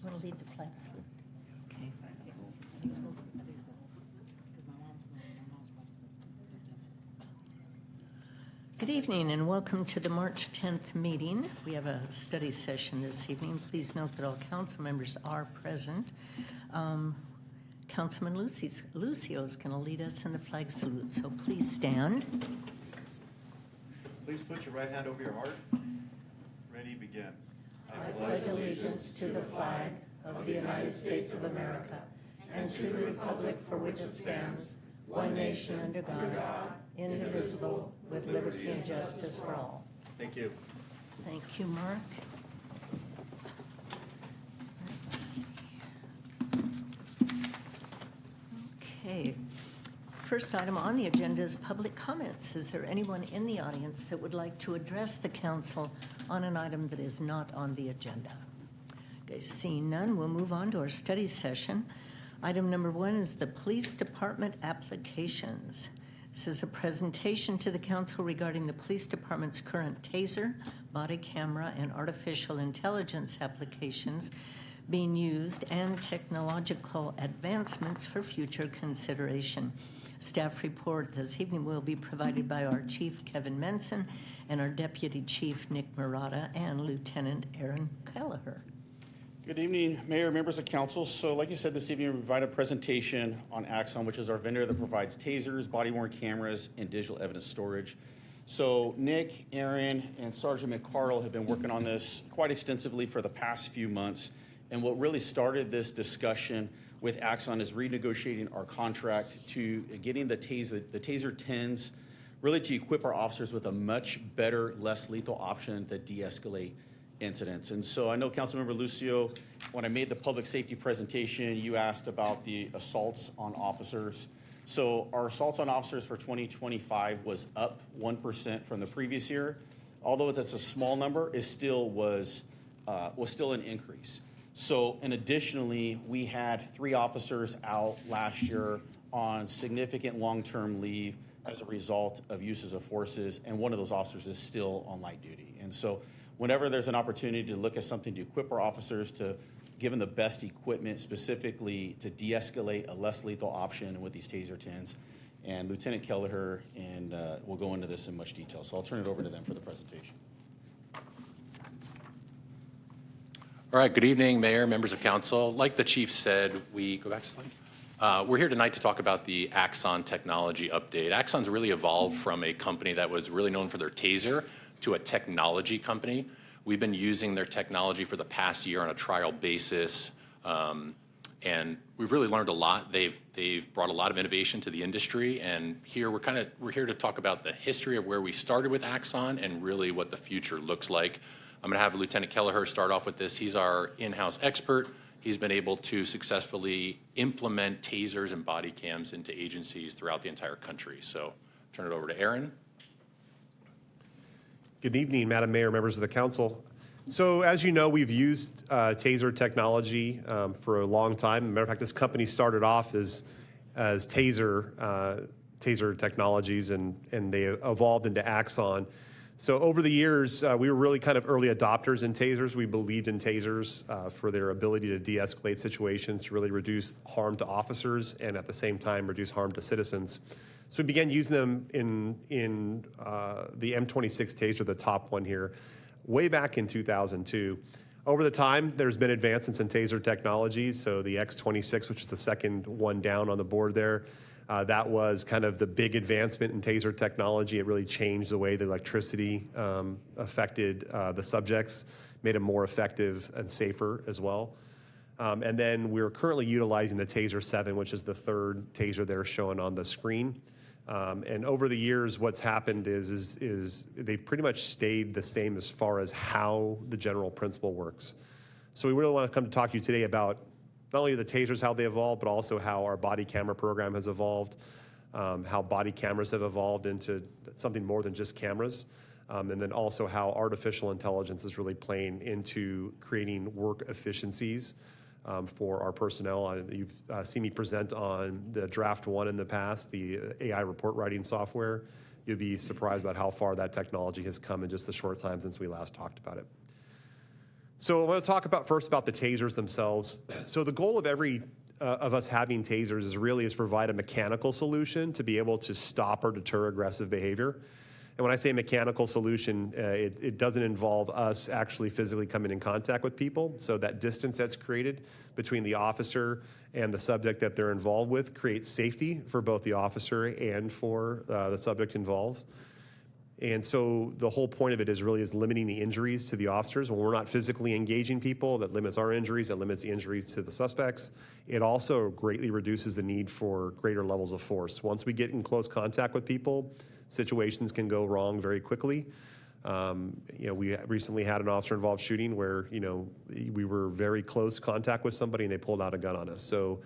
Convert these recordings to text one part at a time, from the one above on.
Want to lead the flag salute? Okay. Good evening and welcome to the March 10th meeting. We have a study session this evening. Please note that all council members are present. Councilman Lucio is going to lead us in the flag salute, so please stand. Please put your right hand over your heart. Ready, begin. I pledge allegiance to the flag of the United States of America and to the republic for which it stands, one nation under God, indivisible, with liberty and justice for all. Thank you. Thank you, Mark. Okay. First item on the agenda is public comments. Is there anyone in the audience that would like to address the council on an item that is not on the agenda? Okay, seeing none, we'll move on to our study session. Item number 1 is the police department applications. This is a presentation to the council regarding the police department's current taser, body camera, and artificial intelligence applications being used and technological advancements for future consideration. Staff report this evening will be provided by our Chief, Kevin Menson, and our Deputy Chief, Nick Murata, and Lieutenant Aaron Kelleher. Good evening, Mayor, members of council. So like you said, this evening we provide a presentation on Axon, which is our vendor that provides tasers, body-worn cameras, and digital evidence storage. So Nick, Aaron, and Sergeant McCarl have been working on this quite extensively for the past few months. And what really started this discussion with Axon is renegotiating our contract to getting the taser 10s, really to equip our officers with a much better, less lethal option that de-escalate incidents. And so I know Councilmember Lucio, when I made the public safety presentation, you asked about the assaults on officers. So our assaults on officers for 2025 was up 1% from the previous year. Although that's a small number, it still was still an increase. So, and additionally, we had 3 officers out last year on significant long-term leave as a result of uses of forces, and one of those officers is still on light duty. And so whenever there's an opportunity to look at something to equip our officers to give them the best equipment, specifically to de-escalate a less lethal option with these taser 10s, and Lieutenant Kelleher and will go into this in much detail. So I'll turn it over to them for the presentation. All right, good evening, Mayor, members of council. Like the chief said, go back to slide. We're here tonight to talk about the Axon technology update. Axon's really evolved from a company that was really known for their taser to a technology company. We've been using their technology for the past year on a trial basis, and we've really learned a lot. They've brought a lot of innovation to the industry, and here we're here to talk about the history of where we started with Axon and really what the future looks like. I'm going to have Lieutenant Kelleher start off with this. He's our in-house expert. He's been able to successfully implement tasers and body cams into agencies throughout the entire country. So turn it over to Aaron. Good evening, Madam Mayor, members of the council. So as you know, we've used taser technology for a long time. As a matter of fact, this company started off as taser technologies, and they evolved into Axon. So over the years, we were really kind of early adopters in tasers. We believed in tasers for their ability to de-escalate situations, to really reduce harm to officers, and at the same time, reduce harm to citizens. So we began using them in the M26 taser, the top one here, way back in 2002. Over the time, there's been advancements in taser technology. So the X26, which is the second one down on the board there, that was kind of the big advancement in taser technology. It really changed the way the electricity affected the subjects, made them more effective and safer as well. And then we're currently utilizing the Taser 7, which is the third taser they're showing on the screen. And over the years, what's happened is they've pretty much stayed the same as far as how the general principle works. So we really want to come to talk to you today about not only the tasers, how they evolved, but also how our body camera program has evolved, how body cameras have evolved into something more than just cameras, and then also how artificial intelligence is really playing into creating work efficiencies for our personnel. You've seen me present on the Draft 1 in the past, the AI report writing software. You'll be surprised about how far that technology has come in just the short time since we last talked about it. So I want to talk first about the tasers themselves. So the goal of every of us having tasers is provide a mechanical solution to be able to stop or deter aggressive behavior. And when I say mechanical solution, it doesn't involve us actually physically coming in contact with people. So that distance that's created between the officer and the subject that they're involved with creates safety for both the officer and for the subject involved. And so the whole point of it is limiting the injuries to the officers. When we're not physically engaging people, that limits our injuries, that limits the injuries to the suspects. It also greatly reduces the need for greater levels of force. Once we get in close contact with people, situations can go wrong very quickly. We recently had an officer-involved shooting where, we were very close contact with somebody and they pulled out a gun on us. So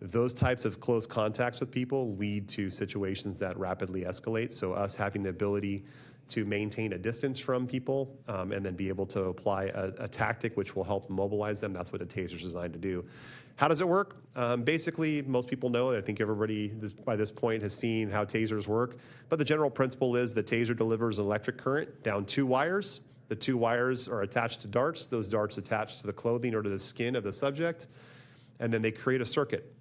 those types of close contacts with people lead to situations that rapidly escalate. So us having the ability to maintain a distance from people and then be able to apply a tactic which will help mobilize them, that's what a taser is designed to do. How does it work? Basically, most people know, I think everybody by this point has seen how tasers work, but the general principle is the taser delivers an electric current down 2 wires. The 2 wires are attached to darts. Those darts attach to the clothing or to the skin of the subject, and then they create a circuit.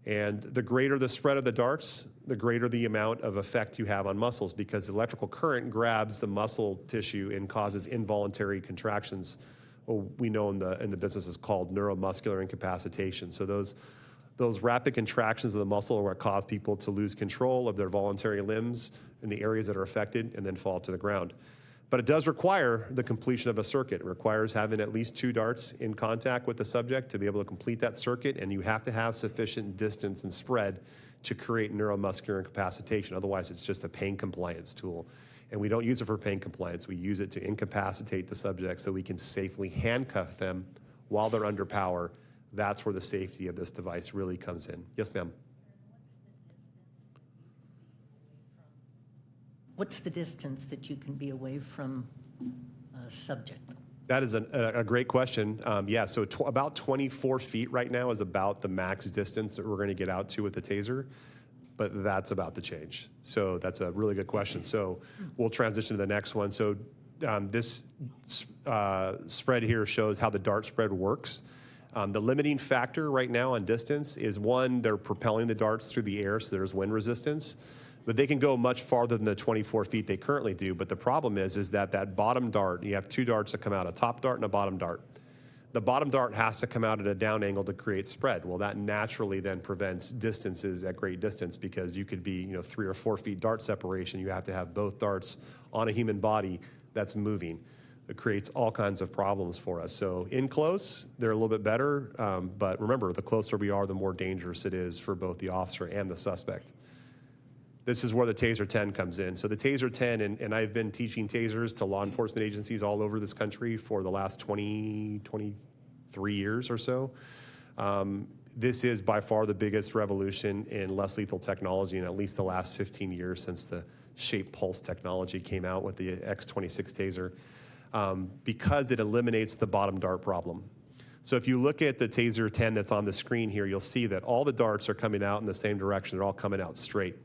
And the greater the spread of the darts, the greater the amount of effect you have on muscles, because the electrical current grabs the muscle tissue and causes involuntary contractions. We know in the business is called neuromuscular incapacitation. So those rapid contractions of the muscle are what cause people to lose control of their voluntary limbs in the areas that are affected and then fall to the ground. But it does require the completion of a circuit. It requires having at least 2 darts in contact with the subject to be able to complete that circuit, and you have to have sufficient distance and spread to create neuromuscular incapacitation. Otherwise, it's just a pain compliance tool. And we don't use it for pain compliance. We use it to incapacitate the subject so we can safely handcuff them while they're under power. That's where the safety of this device really comes in. Yes, ma'am. What's the distance that you can be away from a subject? That is a great question. So about 24 feet right now is about the max distance that we're going to get out to with the taser, but that's about to change. So that's a really good question. So we'll transition to the next one. So this spread here shows how the dart spread works. The limiting factor right now on distance is, one, they're propelling the darts through the air, so there's wind resistance. But they can go much farther than the 24 feet they currently do. But the problem is that bottom dart, you have 2 darts that come out, a top dart and a bottom dart. The bottom dart has to come out at a down angle to create spread. Well, that naturally then prevents distances at great distance, because you could be 3 or 4 feet dart separation. You have to have both darts on a human body that's moving. It creates all kinds of problems for us. So in close, they're a little bit better. But remember, the closer we are, the more dangerous it is for both the officer and the suspect. This is where the Taser 10 comes in. So the Taser 10, and I've been teaching tasers to law enforcement agencies all over this country for the last 23 years or so. This is by far the biggest revolution in less lethal technology in at least the last 15 years, since the shape pulse technology came out with the X26 taser, because it eliminates the bottom dart problem. So if you look at the Taser 10 that's on the screen here, you'll see that all the darts are coming out in the same direction. They're all coming out straight.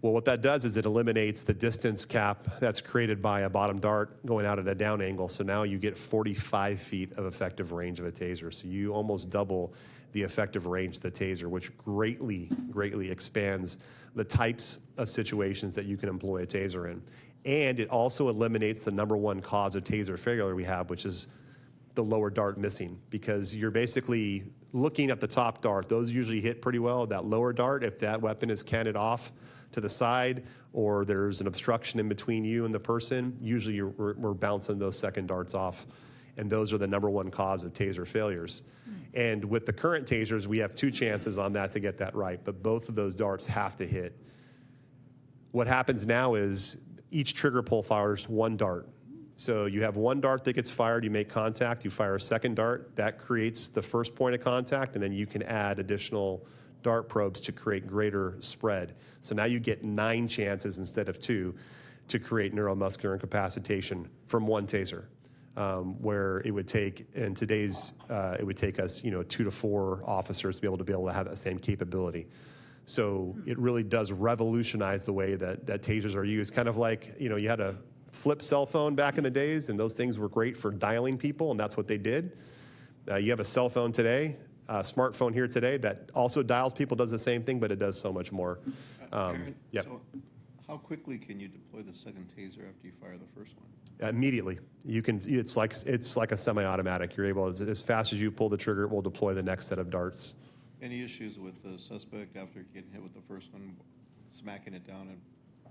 Well, what that does is it eliminates the distance cap that's created by a bottom dart going out at a down angle. So now you get 45 feet of effective range of a taser. So you almost double the effective range of the taser, which greatly expands the types of situations that you can employ a taser in. And it also eliminates the #1 cause of taser failure we have, which is the lower dart missing, because you're basically looking at the top dart. Those usually hit pretty well. That lower dart, if that weapon is canted off to the side or there's an obstruction in between you and the person, usually we're bouncing those second darts off. And those are the #1 cause of taser failures. And with the current tasers, we have 2 chances on that to get that right, but both of those darts have to hit. What happens now is each trigger pull fires 1 dart. So you have 1 dart that gets fired, you make contact, you fire a second dart, that creates the first point of contact, and then you can add additional dart probes to create greater spread. So now you get 9 chances instead of 2 to create neuromuscular incapacitation from 1 taser, where it would take, in today's, it would take us 2 to 4 officers to be able to have that same capability. So it really does revolutionize the way that tasers are used. Kind of like, you had a flip cell phone back in the days, and those things were great for dialing people, and that's what they did. You have a cell phone today, a smartphone here today that also dials people, does the same thing, but it does so much more. Aaron, Yep. So how quickly can you deploy the second taser after you fire the first one? Immediately, you can. It's like a semi-automatic. You're able, as fast as you pull the trigger, it will deploy the next set of darts. Any issues with the suspect after getting hit with the first one, smacking it down and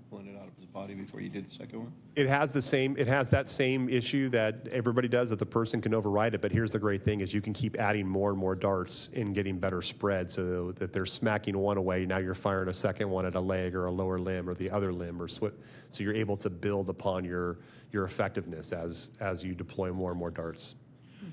pulling it out of his body before you did the second one? It has that same issue that everybody does, that the person can override it. But here's the great thing: is you can keep adding more and more darts and getting better spread, so that they're smacking one away. Now you're firing a second one at a leg or a lower limb or the other limb, so you're able to build upon your effectiveness as you deploy more and more darts.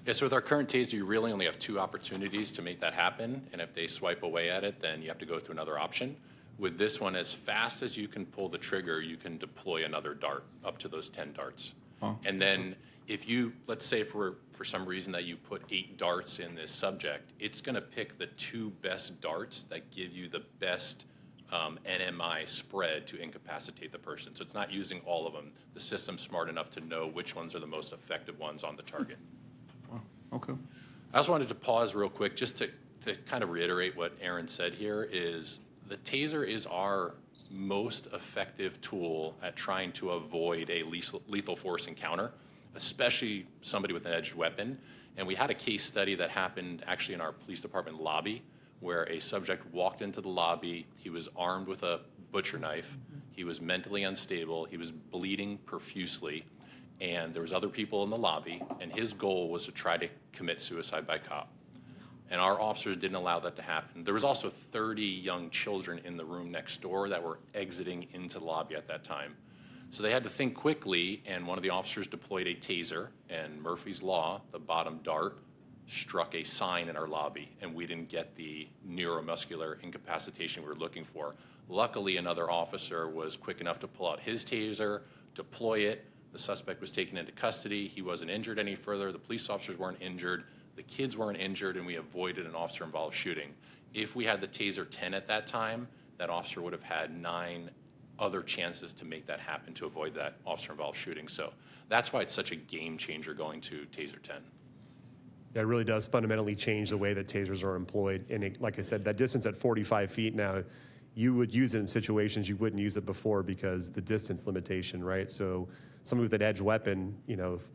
Yeah, so with our current taser, you really only have 2 opportunities to make that happen, and if they swipe away at it, then you have to go through another option. With this one, as fast as you can pull the trigger, you can deploy another dart, up to those 10 darts. Oh, And then if you, let's say for some reason that you put 8 darts in this subject, it's gonna pick the 2 best darts that give you the best NMI spread to incapacitate the person. So it's not using all of them. The system's smart enough to know which ones are the most effective ones on the target. Wow, okay. I also wanted to pause real quick just to kind of reiterate what Aaron said here is the taser is our most effective tool at trying to avoid a lethal force encounter, especially somebody with an edged weapon. And we had a case study that happened actually in our police department lobby where a subject walked into the lobby. He was armed with a butcher knife. He was mentally unstable. He was bleeding profusely. And there was other people in the lobby, and his goal was to try to commit suicide by cop. And our officers didn't allow that to happen. There was also 30 young children in the room next door that were exiting into the lobby at that time. So they had to think quickly, and one of the officers deployed a taser, and Murphy's Law, the bottom dart, struck a sign in our lobby, and we didn't get the neuromuscular incapacitation we were looking for. Luckily, another officer was quick enough to pull out his taser, deploy it. The suspect was taken into custody. He wasn't injured any further. The police officers weren't injured. The kids weren't injured, and we avoided an officer-involved shooting. If we had the taser 10 at that time, that officer would have had 9 other chances to make that happen to avoid that officer-involved shooting. So that's why it's such a game changer going to taser 10. That really does fundamentally change the way that tasers are employed. And it, like I said, that distance at 45 feet now, you would use it in situations you wouldn't use it before because the distance limitation, right? So somebody with an edge weapon,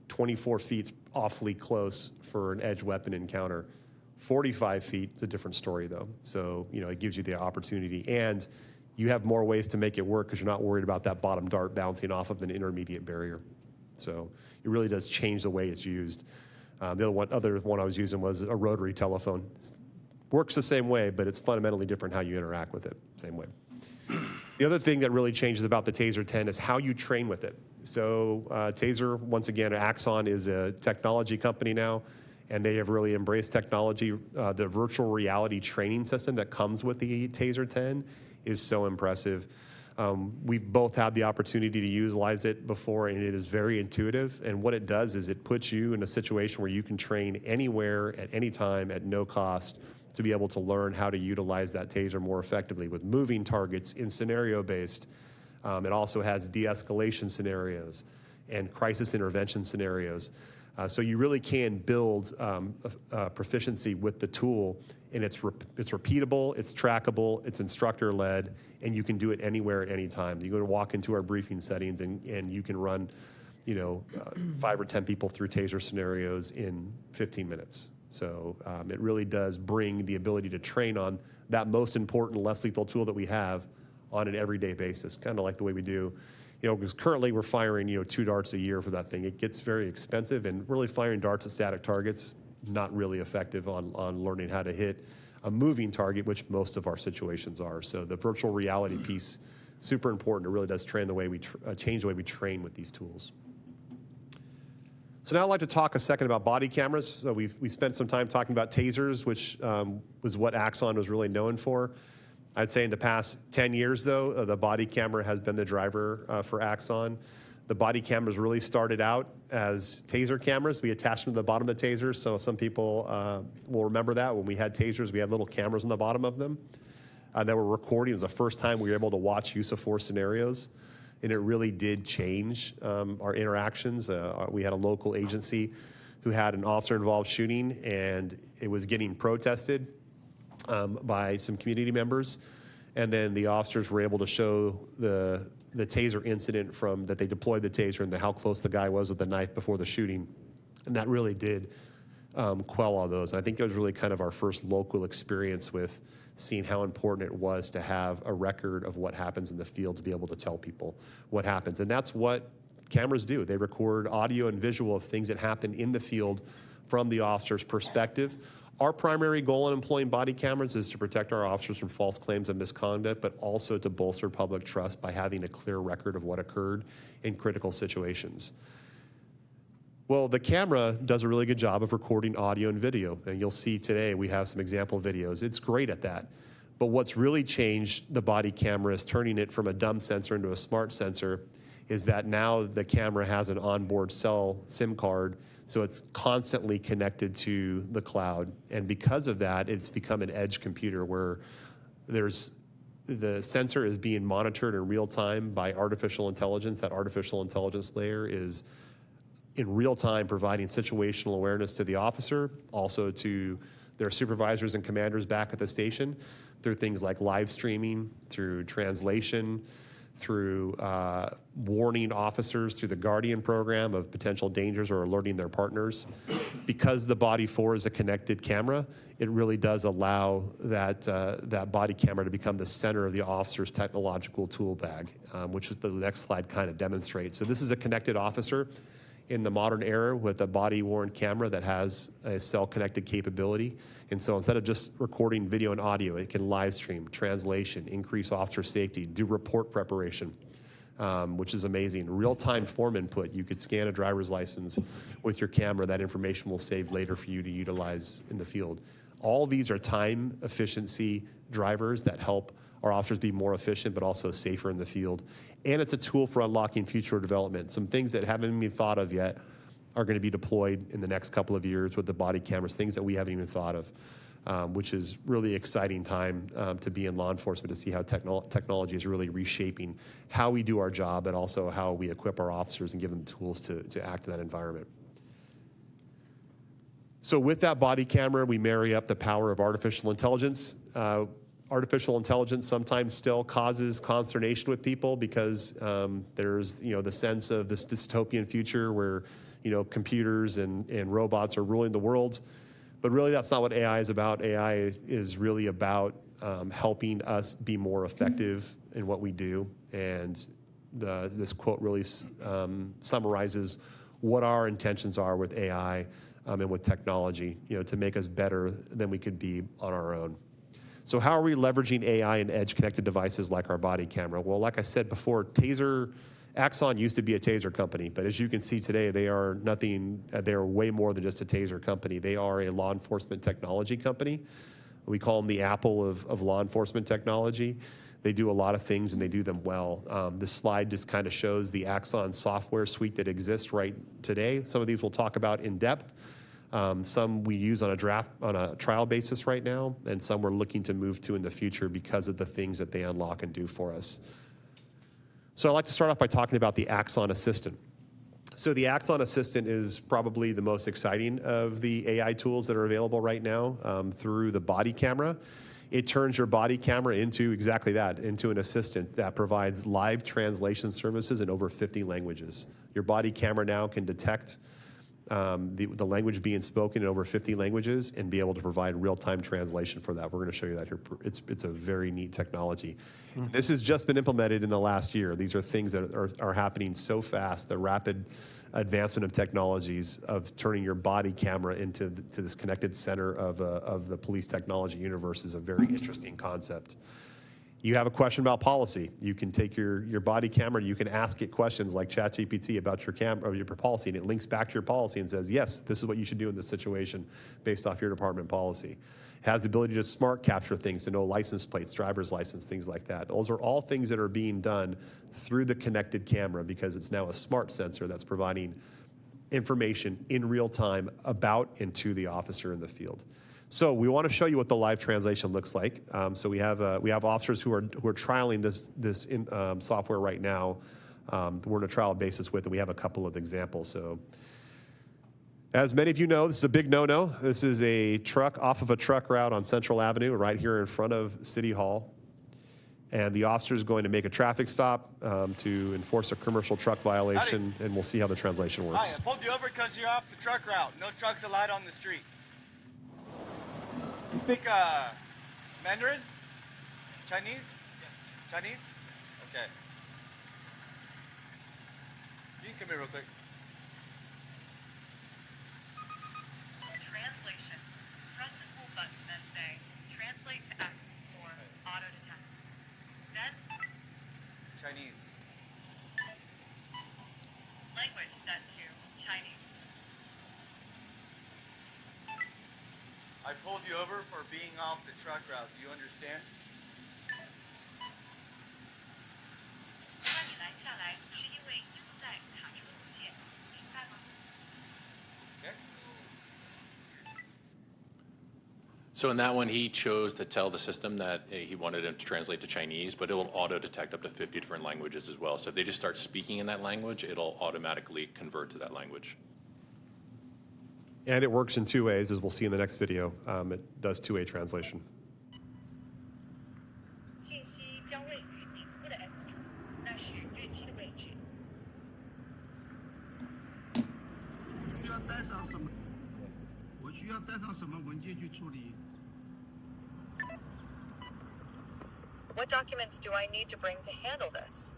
24 feet's awfully close for an edge weapon encounter. 45 feet is a different story though. So, it gives you the opportunity, and you have more ways to make it work because you're not worried about that bottom dart bouncing off of an intermediate barrier. So it really does change the way it's used. The other one I was using was a rotary telephone. Works the same way, but it's fundamentally different how you interact with it, same way. The other thing that really changes about the Taser 10 is how you train with it. So Taser, once again, Axon is a technology company now, and they have really embraced technology. The virtual reality training system that comes with the Taser 10 is so impressive. We've both had the opportunity to utilize it before, and it is very intuitive. And what it does is it puts you in a situation where you can train anywhere, at any time, at no cost, to be able to learn how to utilize that taser more effectively with moving targets in scenario-based. It also has de-escalation scenarios and crisis intervention scenarios. So you really can build proficiency with the tool, and it's repeatable, it's trackable, it's instructor-led, and you can do it anywhere at any time. You go to walk into our briefing settings, and you can run 5 or 10 people through taser scenarios in 15 minutes. So it really does bring the ability to train on that most important, less lethal tool that we have on an everyday basis, kind of like the way we do. Because currently we're firing 2 darts a year for that thing. It gets very expensive, and really firing darts at static targets, not really effective on learning how to hit a moving target, which most of our situations are. So the virtual reality piece, super important. It really does change the way we train with these tools. So now I'd like to talk a second about body cameras. So we spent some time talking about tasers, which was what Axon was really known for. I'd say in the past 10 years, though, the body camera has been the driver for Axon. The body cameras really started out as taser cameras. We attached them to the bottom of the tasers, so some people will remember that. When we had tasers, we had little cameras on the bottom of them that were recording. It was the first time we were able to watch use of force scenarios. and it really did change our interactions. We had a local agency who had an officer-involved shooting, and it was getting protested by some community members. And then the officers were able to show the taser incident from that they deployed the taser and how close the guy was with the knife before the shooting. And that really did quell all those. I think it was really kind of our first local experience with seeing how important it was to have a record of what happens in the field to be able to tell people what happens. And that's what cameras do. They record audio and visual of things that happen in the field from the officer's perspective. Our primary goal in employing body cameras is to protect our officers from false claims of misconduct, but also to bolster public trust by having a clear record of what occurred in critical situations. Well, the camera does a really good job of recording audio and video, and you'll see today we have some example videos. It's great at that. But what's really changed the body camera is turning it from a dumb sensor into a smart sensor is that now the camera has an onboard cell SIM card, so it's constantly connected to the cloud. And because of that, it's become an edge computer where the sensor is being monitored in real time by artificial intelligence. That artificial intelligence layer is in real time providing situational awareness to the officer, also to their supervisors and commanders back at the station through things like live streaming, through translation, through warning officers through the Guardian program of potential dangers or alerting their partners. Because the Body 4 is a connected camera, it really does allow that body camera to become the center of the officer's technological tool bag, which the next slide kind of demonstrates. So this is a connected officer in the modern era with a body-worn camera that has a cell-connected capability. And so instead of just recording video and audio, it can live stream, translation, increase officer safety, do report preparation, which is amazing. Real-time form input. You could scan a driver's license with your camera. That information will save later for you to utilize in the field. All these are time efficiency drivers that help our officers be more efficient, but also safer in the field. And it's a tool for unlocking future development. Some things that haven't been thought of yet are going to be deployed in the next couple of years with the body cameras, things that we haven't even thought of, which is really exciting time to be in law enforcement, to see how technology is really reshaping how we do our job and also how we equip our officers and give them the tools to act in that environment. So with that body camera, we marry up the power of artificial intelligence. Artificial intelligence sometimes still causes consternation with people because there's the sense of this dystopian future where computers and robots are ruling the world. But really that's not what AI is about. AI is really about helping us be more effective in what we do. And this quote really summarizes what our intentions are with AI and with technology, to make us better than we could be on our own. So how are we leveraging AI and edge-connected devices like our body camera? Well, like I said before, Axon used to be a taser company, but as you can see today, they are nothing. They are way more than just a taser company. They are a law enforcement technology company. We call them the Apple of law enforcement technology. They do a lot of things, and they do them well. This slide just kind of shows the Axon software suite that exists right today. Some of these we'll talk about in depth. Some we use on a trial basis right now, and some we're looking to move to in the future because of the things that they unlock and do for us. So I'd like to start off by talking about the Axon Assistant. So the Axon Assistant is probably the most exciting of the AI tools that are available right now through the body camera. It turns your body camera into exactly that, into an assistant that provides live translation services in over 50 languages. Your body camera now can detect the language being spoken in over 50 languages and be able to provide real-time translation for that. We're going to show you that here. It's a very neat technology. Mm-hmm. This has just been implemented in the last year. These are things that are happening so fast. The rapid advancement of technologies of turning your body camera into this connected center of the police technology universe is a very interesting concept. You have a question about policy. You can take your body camera, you can ask it questions like ChatGPT about your camera or your policy, and it links back to your policy and says, yes, this is what you should do in this situation based off your department policy. It has the ability to smart capture things, to know license plates, driver's license, things like that. Those are all things that are being done through the connected camera because it's now a smart sensor that's providing information in real time about and to the officer in the field. So we want to show you what the live translation looks like. So we have officers who are trialing this software right now we're on a trial basis with, and we have a couple of examples. So, as many of you know, this is a big no-no. This is a truck off of a truck route on Central Avenue, right here in front of City Hall. And the officer is going to make a traffic stop to enforce a commercial truck violation, and we'll see how the translation Hi, works. I pulled you over because you're off the truck route. No trucks allowed on the street. You speak Mandarin? Chinese? Chinese? Okay. You can come here real quick. Translation. Press and hold button, then say, translate to X or auto detect. Then, Chinese. language set to Chinese. I pulled you over for being off the truck route. Do you understand? 那你拦下来是因为你在卡车路线，明白吗？ Okay. So in that one, he chose to tell the system that he wanted him to translate to Chinese, but it will auto-detect up to 50 different languages as well. So if they just start speaking in that language, it'll automatically convert to that language. And it works in 2 ways, as we'll see in the next video. It does 2-way translation. 信息将位于顶部的 X 处，那是日期的位置。需要带上什么？我需要带上什么文件去处理？ What documents do I need to bring to handle this?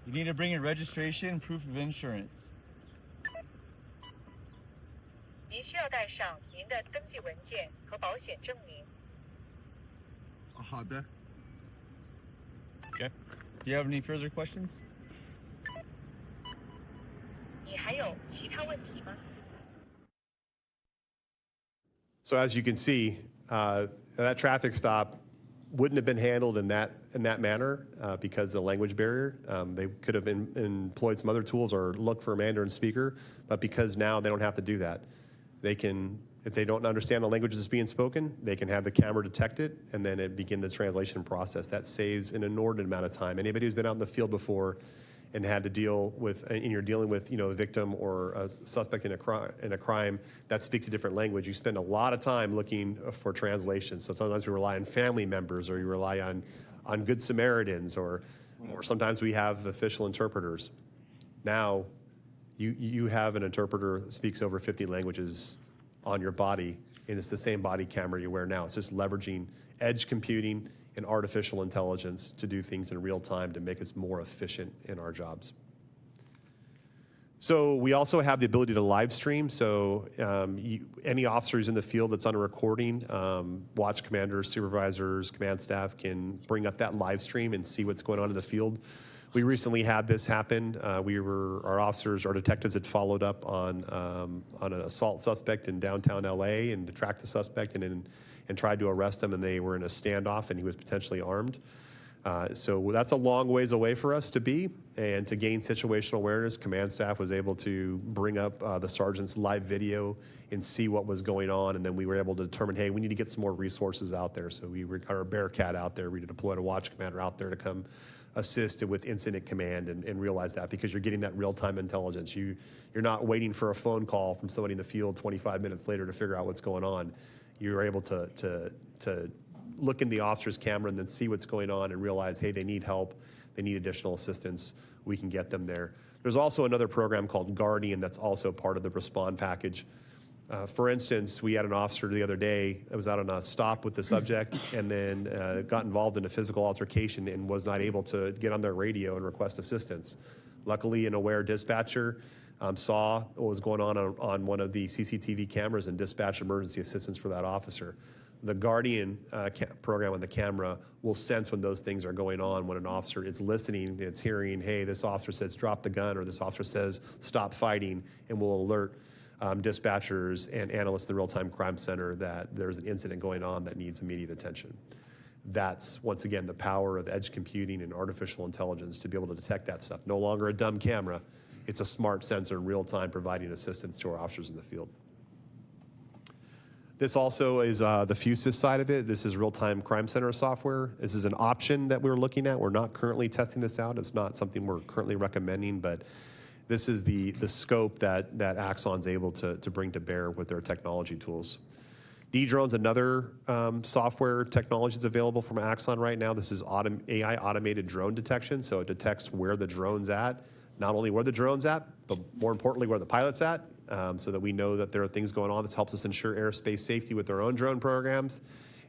You need to bring your registration, proof of insurance. 您需要带上您的登记文件和保险证明。好的。 Okay. Do you have any further questions? 你还有其他问题吗？ So as you can see, that traffic stop wouldn't have been handled in that manner because of the language barrier. They could have employed some other tools or looked for a Mandarin speaker, but because now they don't have to do that. They can, if they don't understand the language that's being spoken, they can have the camera detect it, and then it begin the translation process. That saves an inordinate amount of time. Anybody who's been out in the field before and had to deal with, and you're dealing with, a victim or a suspect in a crime that speaks a different language, you spend a lot of time looking for translation. So sometimes we rely on family members, or you rely on Good Samaritans, or sometimes we have official interpreters. Now, you have an interpreter that speaks over 50 languages on your body, and it's the same body camera you wear now. It's just leveraging edge computing and artificial intelligence to do things in real time to make us more efficient in our jobs. So we also have the ability to live stream. So any officer who's in the field that's on a recording, watch commanders, supervisors, command staff can bring up that live stream and see what's going on in the field. We recently had this happen. Our officers, our detectives had followed up on an assault suspect in downtown LA and to track the suspect and tried to arrest him, and they were in a standoff and he was potentially armed. So that's a long ways away for us to be, and to gain situational awareness, command staff was able to bring up the sergeant's live video and see what was going on, and then we were able to determine, hey, we need to get some more resources out there. So we got our Bearcat out there, we deployed a watch commander out there to come assist with incident command and realize that, because you're getting that real-time intelligence. You're not waiting for a phone call from somebody in the field 25 minutes later to figure out what's going on. You're able to look in the officer's camera and then see what's going on and realize, hey, they need help, they need additional assistance, we can get them there. There's also another program called Guardian that's also part of the Respond package. For instance, we had an officer the other day that was out on a stop with the subject and then got involved in a physical altercation and was not able to get on their radio and request assistance. Luckily, an aware dispatcher saw what was going on one of the CCTV cameras and dispatched emergency assistance for that officer. The Guardian program on the camera will sense when those things are going on, when an officer is listening and it's hearing, hey, this officer says drop the gun, or this officer says stop fighting, and will alert dispatchers and analysts at the real-time crime center that there's an incident going on that needs immediate attention. That's, once again, the power of edge computing and artificial intelligence to be able to detect that stuff. No longer a dumb camera, it's a smart sensor in real time providing assistance to our officers in the field. This also is the Fusus side of it. This is real-time crime center software. This is an option that we're looking at. We're not currently testing this out. It's not something we're currently recommending, but this is the scope that Axon's able to bring to bear with their technology tools. Dedrone's another software technology that's available from Axon right now. This is AI automated drone detection, so it detects where the drone's at, not only where the drone's at, but more importantly, where the pilot's at, so that we know that there are things going on. This helps us ensure airspace safety with our own drone programs,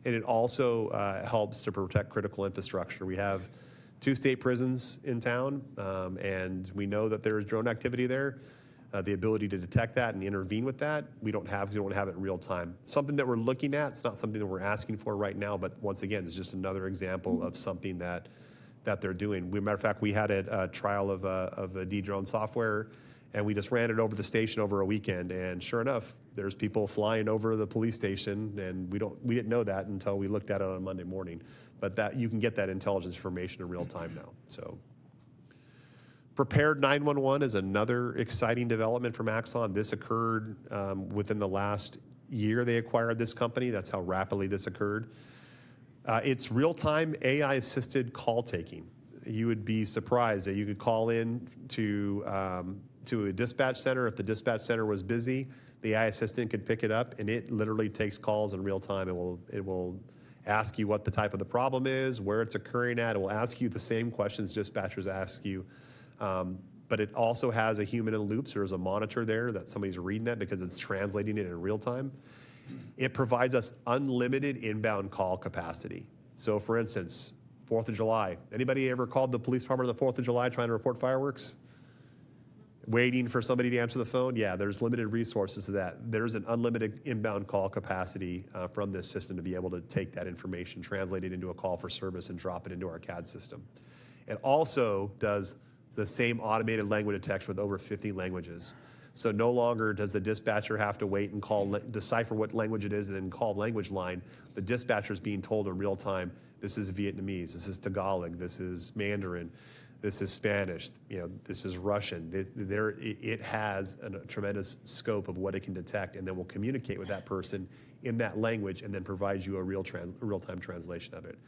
and it also helps to protect critical infrastructure. We have 2 state prisons in town, and we know that there's drone activity there. The ability to detect that and intervene with that, we don't have it in real time. Something that we're looking at. It's not something that we're asking for right now, but once again, it's just another example of something that they're doing. Matter of fact, we had a trial of a Dedrone software, and we just ran it over the station over a weekend. And sure enough, there's people flying over the police station, and we didn't know that until we looked at it on a Monday morning. But that you can get that intelligence information in real time now. So. Prepared 911 is another exciting development from Axon. This occurred within the last year they acquired this company. That's how rapidly this occurred. It's real-time AI-assisted call taking. You would be surprised that you could call in to a dispatch center. If the dispatch center was busy, the AI assistant could pick it up, and it literally takes calls in real time. It will ask you what the type of the problem is, where it's occurring at. It will ask you the same questions dispatchers ask you. But it also has a human in the loop, so there's a monitor there that somebody's reading that because it's translating it in real time. It provides us unlimited inbound call capacity. So for instance, 4th of July. Anybody ever called the police department on the 4th of July trying to report fireworks? Waiting for somebody to answer the phone? Yeah, there's limited resources to that. There's an unlimited inbound call capacity from this system to be able to take that information, translate it into a call for service, and drop it into our CAD system. It also does the same automated language detection with over 50 languages. So no longer does the dispatcher have to wait and decipher what language it is and then call language line. The dispatcher is being told in real time, this is Vietnamese, this is Tagalog, this is Mandarin, this is Spanish, this is Russian. It has a tremendous scope of what it can detect, and then will communicate with that person in that language and then provide you a real-time translation of it.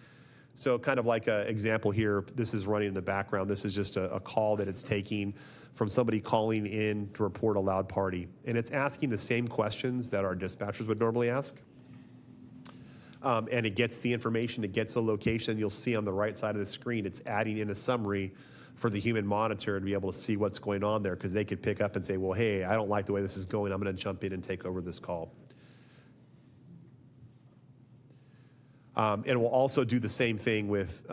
So kind of like an example here, this is running in the background. This is just a call that it's taking from somebody calling in to report a loud party. And it's asking the same questions that our dispatchers would normally ask. And it gets the information, it gets the location. You'll see on the right side of the screen, it's adding in a summary for the human monitor to be able to see what's going on there, because they could pick up and say, well, hey, I don't like the way this is going. I'm going to jump in and take over this call. It will also do the same thing with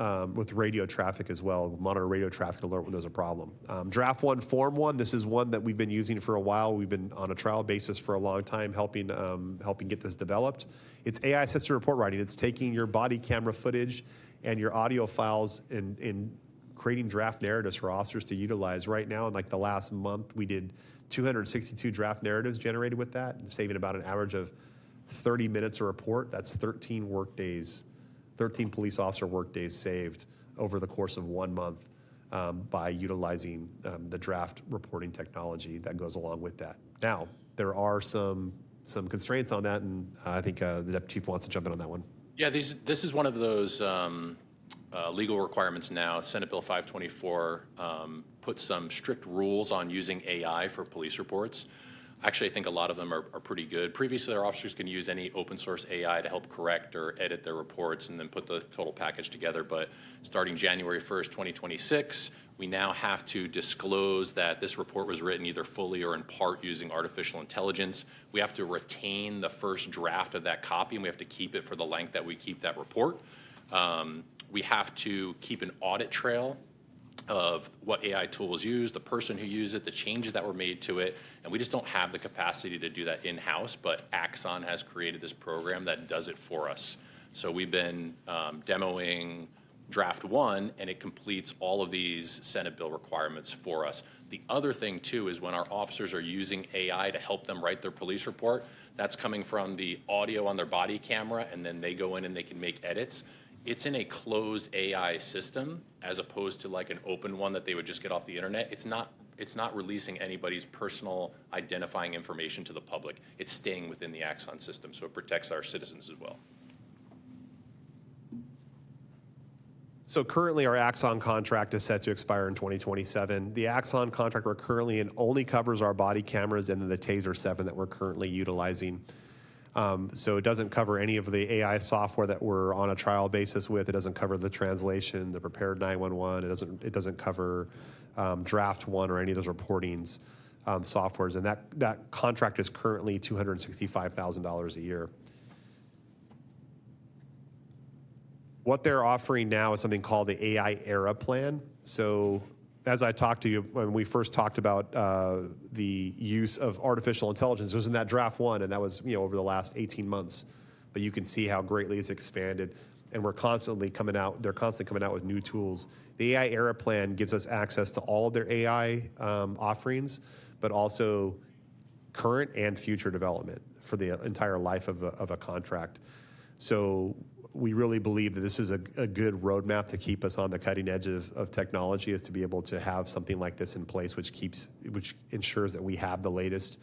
radio traffic as well. Monitor radio traffic alert when there's a problem. Draft 1, Form 1, this is one that we've been using for a while. We've been on a trial basis for a long time helping get this developed. It's AI-assisted report writing. It's taking your body camera footage and your audio files and creating draft narratives for officers to utilize. Right now, in like the last month, we did 262 draft narratives generated with that, saving about an average of 30 minutes a report. That's 13 work days, 13 police officer work days saved over the course of 1 month by utilizing the draft reporting technology that goes along with that. Now, there are some constraints on that, and I think the Deputy Chief wants to jump in on that one. Yeah, this is one of those legal requirements now. Senate Bill 524 puts some strict rules on using AI for police reports. Actually, I think a lot of them are pretty good. Previously, our officers can use any open source AI to help correct or edit their reports and then put the total package together. But starting January 1st, 2026, we now have to disclose that this report was written either fully or in part using artificial intelligence. We have to retain the first draft of that copy, and we have to keep it for the length that we keep that report. We have to keep an audit trail of what AI tool was used, the person who used it, the changes that were made to it, and we just don't have the capacity to do that in-house, but Axon has created this program that does it for us. So we've been demoing Draft 1, and it completes all of these Senate bill requirements for us. The other thing, too, is when our officers are using AI to help them write their police report, that's coming from the audio on their body camera, and then they go in and they can make edits. It's in a closed AI system as opposed to like an open one that they would just get off the internet. It's not it's not releasing anybody's personal identifying information to the public. It's staying within the Axon system, so it protects our citizens as well. So currently, our Axon contract is set to expire in 2027. The Axon contract we're currently in only covers our body cameras and then the TASER 7 that we're currently utilizing. So it doesn't cover any of the AI software that we're on a trial basis with. It doesn't cover the translation, the prepared 911. It doesn't cover Draft One or any of those reportings softwares. And that contract is currently $265,000 a year. What they're offering now is something called the AI Era Plan. So as I talked to you when we first talked about the use of artificial intelligence, it was in that Draft One, and that was over the last 18 months. But you can see how greatly it's expanded, and they're constantly coming out with new tools. The AI Era Plan gives us access to all of their AI offerings, but also current and future development for the entire life of a contract. So we really believe that this is a good roadmap to keep us on the cutting edge of technology, is to be able to have something like this in place, which ensures that we have the latest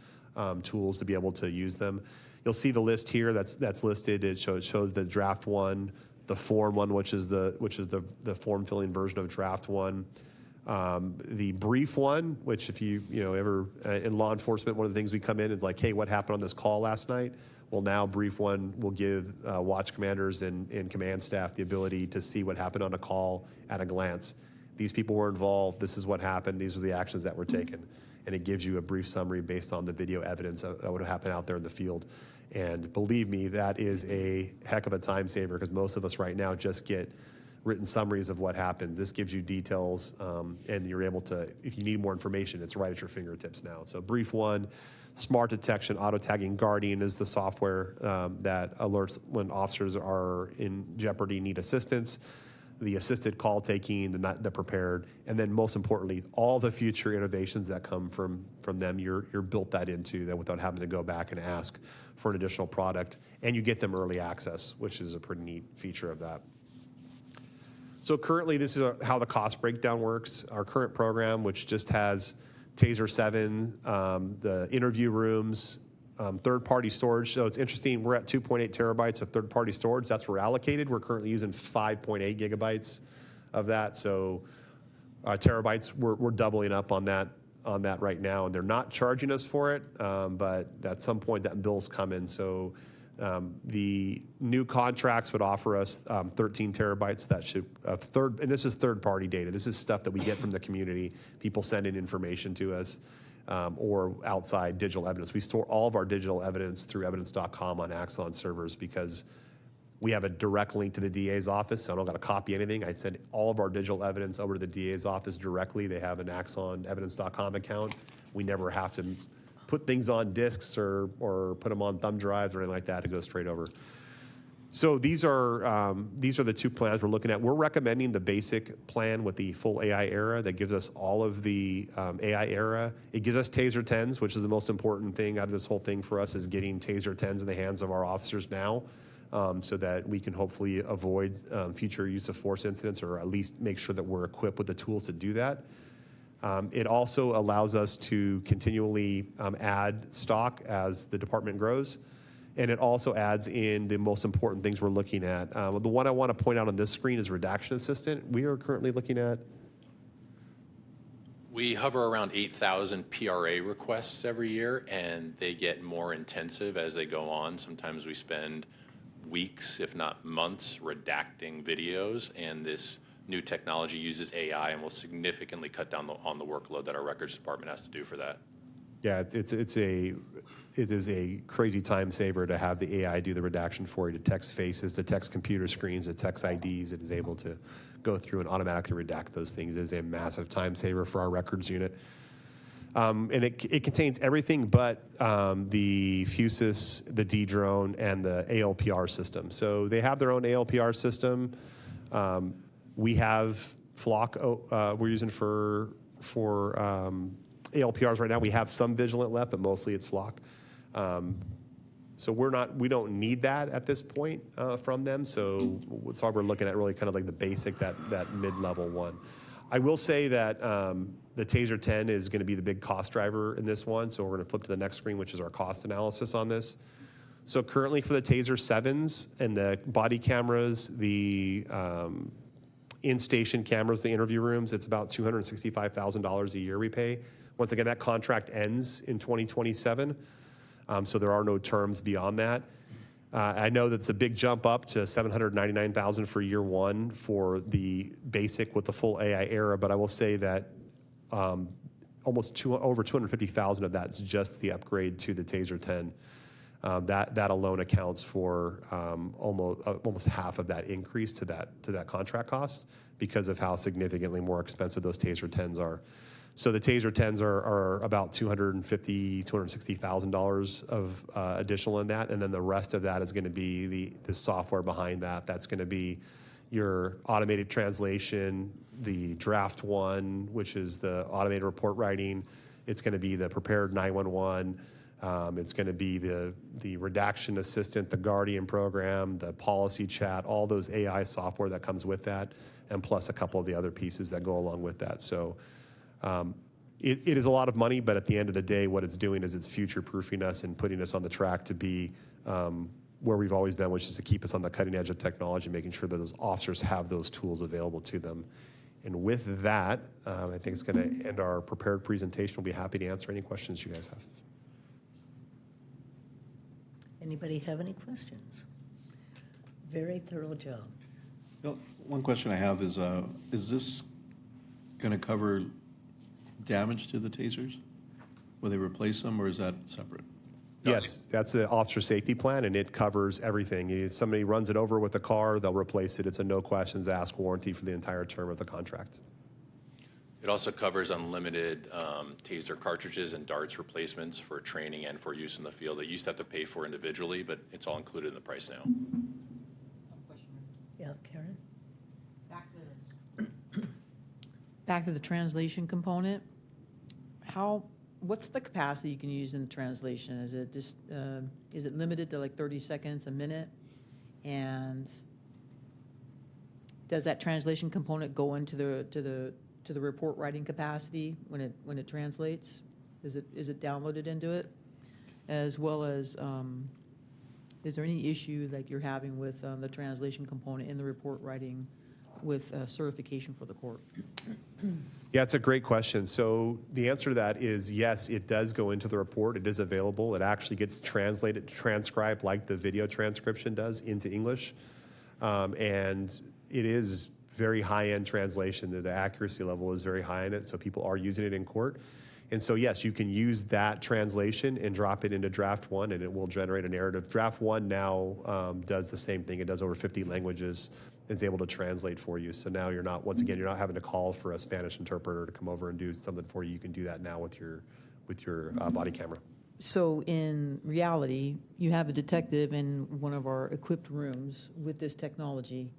tools to be able to use them. You'll see the list here that's listed. It shows the Draft One, the Form One, which is the form filling version of Draft One. The Brief One, which if you ever in law enforcement, one of the things we come in is like, hey, what happened on this call last night? Well, now Brief One will give watch commanders and command staff the ability to see what happened on a call at a glance. These people were involved. This is what happened. These are the actions that were taken. And it gives you a brief summary based on the video evidence that would happen out there in the field. And believe me, that is a heck of a time saver, because most of us right now just get written summaries of what happens. This gives you details, and you're able to, if you need more information, it's right at your fingertips now. So Brief One, Smart Detection, Auto Tagging, Guardian is the software that alerts when officers are in jeopardy, need assistance. The assisted call taking, the prepared, and then most importantly, all the future innovations that come from them. You're built that into that without having to go back and ask for an additional product, and you get them early access, which is a pretty neat feature of that. So currently, this is how the cost breakdown works. Our current program, which just has TASER 7, the interview rooms, third-party storage. So it's interesting, we're at 2.8 terabytes of third-party storage. That's where we're allocated. We're currently using 5.8 gigabytes of that. So terabytes, we're doubling up on that right now. And they're not charging us for it, but at some point that bill's coming. So the new contracts would offer us 13 terabytes. That should and this is third-party data. This is stuff that we get from the community. People send in information to us, or outside digital evidence. We store all of our digital evidence through evidence.com on Axon servers, because we have a direct link to the DA's office, so I don't got to copy anything. I send all of our digital evidence over to the DA's office directly. They have an Axon evidence.com account. We never have to put things on disks or put them on thumb drives or anything like that. To go straight over. So these are the two plans we're looking at. We're recommending the basic plan with the full AI era that gives us all of the AI era. It gives us TASER 10s, which is the most important thing out of this whole thing for us, is getting TASER 10s in the hands of our officers now, so that we can hopefully avoid future use of force incidents, or at least make sure that we're equipped with the tools to do that. It also allows us to continually add stock as the department grows. And it also adds in the most important things we're looking at. The one I want to point out on this screen is Redaction Assistant. We are currently looking at. We hover around 8,000 PRA requests every year, and they get more intensive as they go on. Sometimes we spend weeks, if not months, redacting videos, and this new technology uses AI and will significantly cut down on the workload that our records department has to do for that. Yeah, it is a crazy time saver to have the AI do the redaction for you, to text faces, to text computer screens, to text IDs. It is able to go through and automatically redact those things. It is a massive time saver for our records unit. And it contains everything but the Fusus, the D-drone, and the ALPR system. So they have their own ALPR system. We have Flock we're using for ALPRs right now. We have some Vigilant left, but mostly it's Flock. So we don't need that at this point from them. So that's why we're looking at really kind of like the basic, that mid-level one. I will say that The TASER 10 is going to be the big cost driver in this one. So we're going to flip to the next screen, which is our cost analysis on this. So currently for the TASER 7s and the body cameras, the in-station cameras, the interview rooms, it's about $265,000 a year we pay. Once again, that contract ends in 2027, so there are no terms beyond that. I know that's a big jump up to $799,000 for year one for the basic with the full AI era, but I will say that over $250,000 of that's just the upgrade to the TASER 10. That alone accounts for almost half of that increase to that contract cost because of how significantly more expensive those TASER 10s are. So the TASER 10s are about $260,000 of additional in that, and then the rest of that is going to be the software behind that. That's going to be your automated translation, the draft one, which is the automated report writing. It's going to be the prepared 911. It's going to be the redaction assistant, the Guardian program, the policy chat, all those AI software that comes with that, and plus a couple of the other pieces that go along with that. So it is a lot of money, but at the end of the day, what it's doing is it's future-proofing us and putting us on the track to be where we've always been, which is to keep us on the cutting edge of technology, making sure that those officers have those tools available to them. And with that, I think it's going to end our prepared presentation. We'll be happy to answer any questions you guys have. Anybody have any questions? Very thorough job. Well, one question I have is this going to cover damage to the tasers? Will they replace them, or is that separate? Yes, that's the officer safety plan, and it covers everything. If somebody runs it over with a car, they'll replace it. It's a no questions asked warranty for the entire term of the contract. It also covers unlimited taser cartridges and darts replacements for training and for use in the field that you used to have to pay for individually, but it's all included in the price now. Yeah, Karen? Back to the translation component. What's the capacity you can use in the translation? Is it just is it limited to like 30 seconds, a minute? And does that translation component go into the report writing capacity when it translates? Is it downloaded into it? As well as is there any issue like you're having with the translation component in the report writing with certification for the court? Yeah, it's a great question. So the answer to that is yes, it does go into the report. It is available. It actually gets translated, transcribed like the video transcription does into English. And it is very high-end translation. The accuracy level is very high in it, so people are using it in court. And so yes, you can use that translation and drop it into draft one, and it will generate a narrative. Draft one now does the same thing. It does over 50 languages. It's able to translate for you. So now you're not, once again, you're not having to call for a Spanish interpreter to come over and do something for you. You can do that now with your body camera. So in reality, you have a detective in one of our equipped rooms with this technology.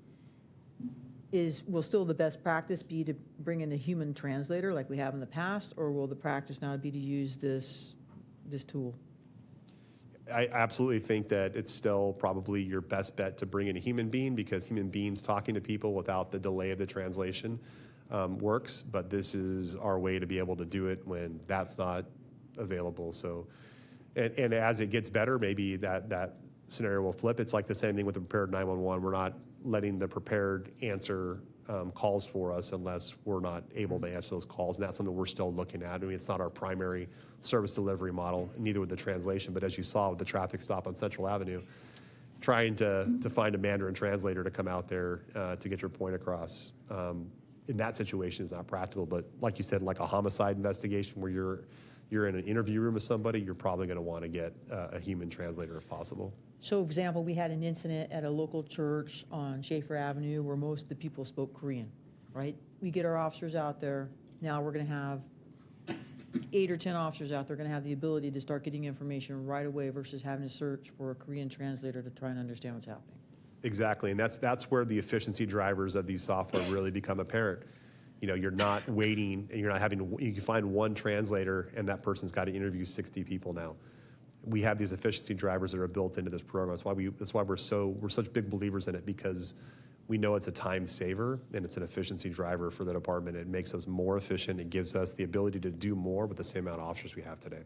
Will still the best practice be to bring in a human translator like we have in the past, or will the practice now be to use this tool? I absolutely think that it's still probably your best bet to bring in a human being, because human beings talking to people without the delay of the translation works. But this is our way to be able to do it when that's not available. So, and as it gets better, maybe that scenario will flip. It's like the same thing with the prepared 911. We're not letting the prepared answer calls for us unless we're not able to answer those calls. And that's something we're still looking at. I mean, it's not our primary service delivery model, neither with the translation. But as you saw with the traffic stop on Central Avenue, trying to find a Mandarin translator to come out there to get your point across in that situation is not practical. But like you said, like a homicide investigation where you're in an interview room with somebody, you're probably going to want to get a human translator if possible. So, for example, we had an incident at a local church on Schaefer Avenue where most of the people spoke Korean, right? We get our officers out there. Now we're going to have 8 or 10 officers out there going to have the ability to start getting information right away versus having to search for a Korean translator to try and understand what's happening. Exactly, and that's where the efficiency drivers of these software really become apparent. You know, you're not waiting, and you're not having to, you can find one translator, and that person's got to interview 60 people now. We have these efficiency drivers that are built into this program. That's why we're such big believers in it, because we know it's a time saver and it's an efficiency driver for the department. It makes us more efficient. It gives us the ability to do more with the same amount of officers we have today.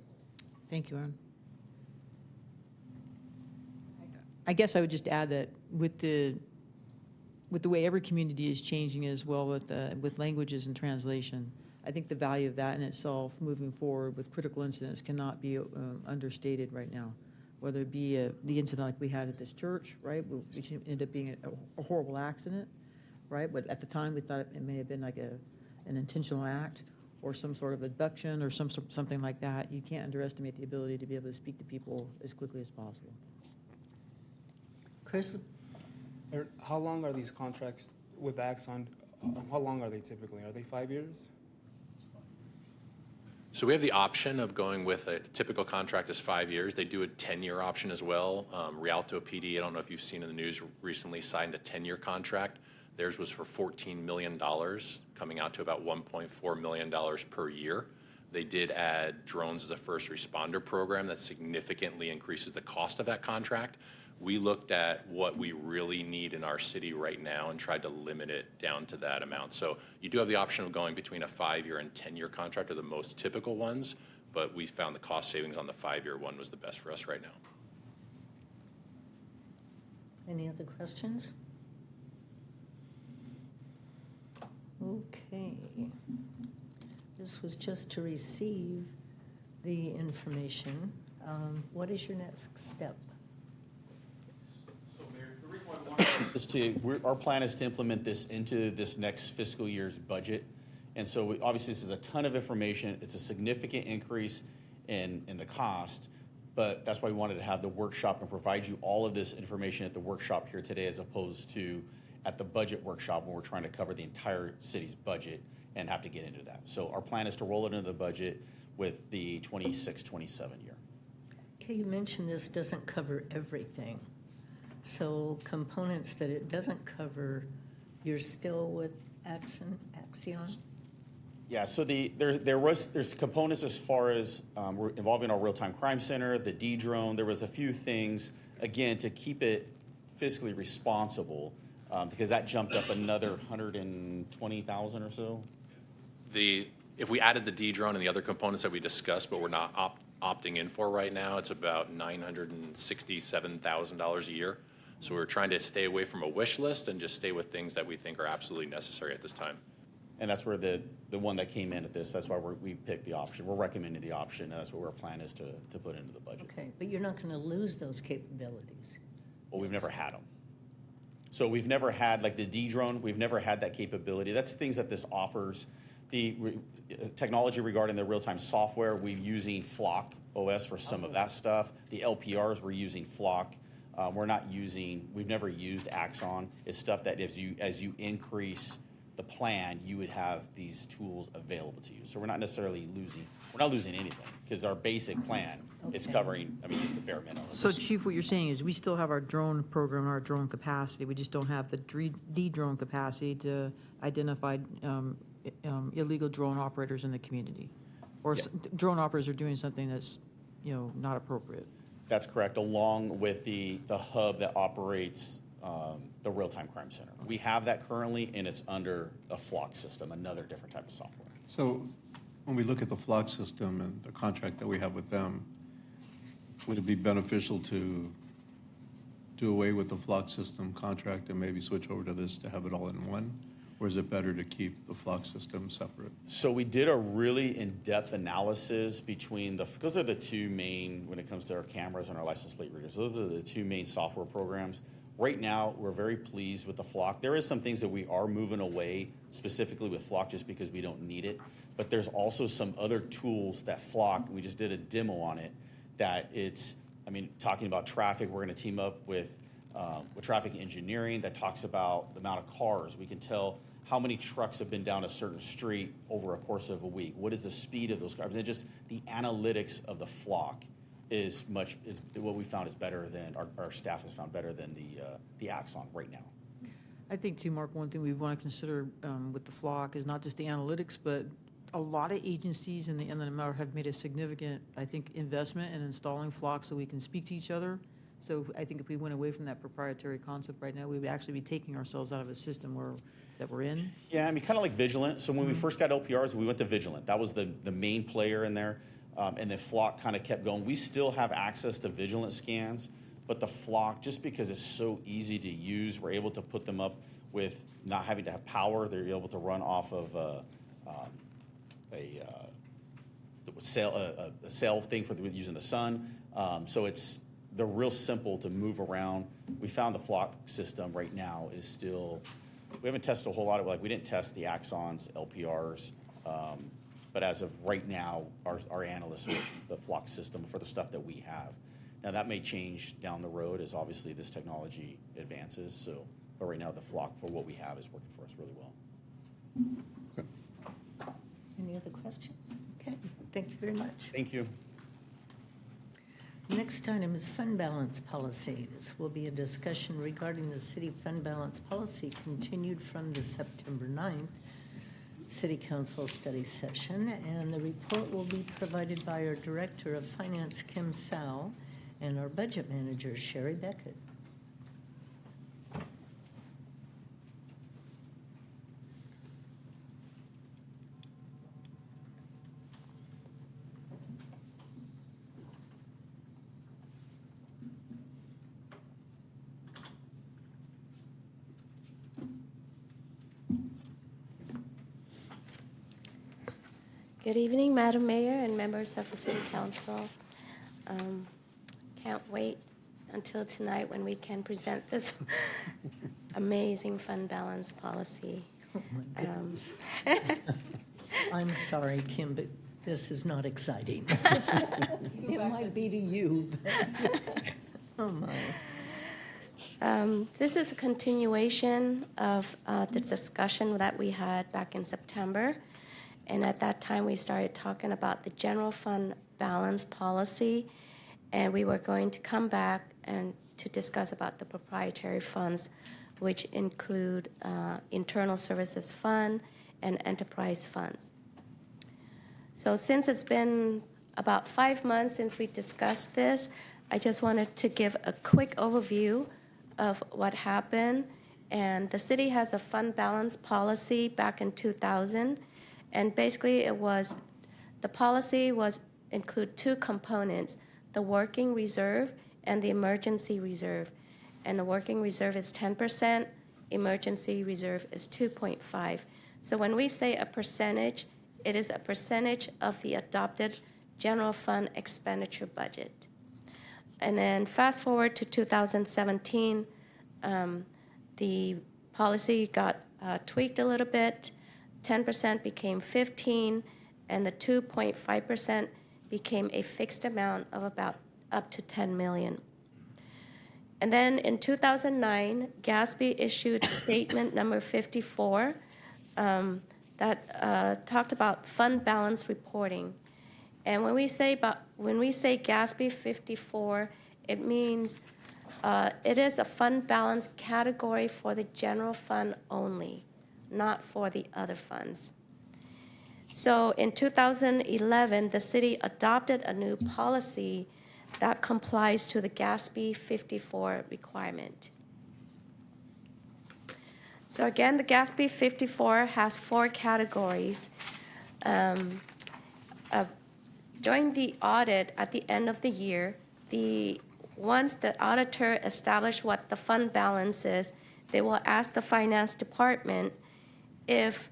Thank you, Aaron. I guess I would just add that with the way every community is changing as well with languages and translation, I think the value of that in itself moving forward with critical incidents cannot be understated right now. Whether it be the incident like we had at this church, right, which ended up being a horrible accident, right? But at the time we thought it may have been like an intentional act or some sort of abduction or something like that. You can't underestimate the ability to be able to speak to people as quickly as possible. Chris? How long are these contracts with Axon? How long are they typically? Are they 5 years? So we have the option of going with a typical contract is 5 years. They do a 10-year option as well. Rialto PD, I don't know if you've seen in the news, recently signed a 10-year contract. Theirs was for $14 million, coming out to about $1.4 million per year. They did add drones as a first responder program that significantly increases the cost of that contract. We looked at what we really need in our city right now and tried to limit it down to that amount. So you do have the option of going between a 5-year and 10-year contract are the most typical ones, but we found the cost savings on the 5-year one was the best for us right now. Any other questions? Okay. This was just to receive the information. What is your next step? Our plan is to implement this into this next fiscal year's budget. And so obviously this is a ton of information. It's a significant increase in the cost, but that's why we wanted to have the workshop and provide you all of this information at the workshop here today as opposed to at the budget workshop when we're trying to cover the entire city's budget and have to get into that. So our plan is to roll it into the budget with the 26-27 year. Okay, you mentioned this doesn't cover everything. So components that it doesn't cover, you're still with Axion? Yeah, so there's components as far as involving our real-time crime center, the D-drone. There was a few things, again, to keep it fiscally responsible because that jumped up another 120,000 or so. If we added the D-drone and the other components that we discussed, but we're not opting in for right now, it's about $967,000 a year. So we're trying to stay away from a wish list and just stay with things that we think are absolutely necessary at this time. And that's where the one that came in at this, that's why we picked the option. We're recommending the option, and that's what our plan is to put into the budget. Okay, but you're not going to lose those capabilities. Well, we've never had them. So we've never had, like the D-drone, we've never had that capability. That's things that this offers. The technology regarding the real-time software, we're using Flock OS for some of that stuff. The LPRs, we're using Flock. We've never used Axon. It's stuff that as you increase the plan, you would have these tools available to you. So we're not necessarily losing anything because our basic plan, it's covering, it's the bare minimum. So Chief, what you're saying is we still have our drone program, our drone capacity. We just don't have the D-drone capacity to identify illegal drone operators in the community. Or drone operators are doing something that's, not appropriate. That's correct, along with the hub that operates the real-time crime center. We have that currently, and it's under a Flock system, another different type of software. So when we look at the Flock system and the contract that we have with them, would it be beneficial to do away with the Flock system contract and maybe switch over to this to have it all in one? Or is it better to keep the Flock system separate? So we did a really in-depth analysis between those are the two main, when it comes to our cameras and our license plate readers, those are the two main software programs. Right now, we're very pleased with the Flock. There is some things that we are moving away specifically with Flock just because we don't need it. But there's also some other tools that Flock, we just did a demo on it, that talking about traffic, we're going to team up with traffic engineering that talks about the amount of cars. We can tell how many trucks have been down a certain street over a course of a week. What is the speed of those cars? And just the analytics of the Flock is what we found is better than our staff has found better than the Axon right now. I think too, Mark, one thing we want to consider with the Flock is not just the analytics, but a lot of agencies in the Inland Empire have made a significant, I think, investment in installing Flock so we can speak to each other So I think if we went away from that proprietary concept right now, we would actually be taking ourselves out of a system that we're in. Yeah, I mean, kind of like Vigilant. So when we first got LPRs, we went to Vigilant. That was the main player in there. And then Flock kind of kept going. We still have access to Vigilant scans, but the Flock, just because it's so easy to use, we're able to put them up with not having to have power. They're able to run off of a sail thing for using the sun. So they're real simple to move around. We found the Flock system right now is still, we haven't tested a whole lot of, like, we didn't test the Axons, LPRs, but as of right now, our analysts with the Flock system for the stuff that we have. Now, that may change down the road as obviously this technology advances, so, but right now the Flock for what we have is working for us really well. Any other questions? Okay, thank you very much. Thank you. Next item is fund balance policy. This will be a discussion regarding the city fund balance policy continued from the September 9th City Council study session, and the report will be provided by our Director of Finance, Kim Sao, and our Budget Manager, Sherry Beckett. Good evening, Madam Mayor and members of the City Council. Can't wait until tonight when we can present this amazing fund balance policy. Oh, my goodness. I'm sorry, Kim, but this is not exciting. It might be to you, but oh, my. This is a continuation of the discussion that we had back in September. And at that time, we started talking about the general fund balance policy, and we were going to come back and to discuss about the proprietary funds, which include internal services fund and enterprise funds. So since it's been about 5 months since we discussed this, I just wanted to give a quick overview of what happened. And the city has a fund balance policy back in 2000. And basically the policy include two components, the working reserve and the emergency reserve. And the working reserve is 10%, emergency reserve is 2.5. So when we say a percentage, it is a percentage of the adopted general fund expenditure budget. And then fast forward to 2017, the policy got tweaked a little bit. 10% became 15, and the 2.5% became a fixed amount of about up to 10 million. And then in 2009, GASB issued statement number 54 that talked about fund balance reporting. And when we say GASB 54, it means it is a fund balance category for the general fund only, not for the other funds. So in 2011, the city adopted a new policy that complies to the GASB 54 requirement. So again, the GASB 54 has 4 categories. During the audit at the end of the year, once the auditor established what the fund balance is, they will ask the finance department if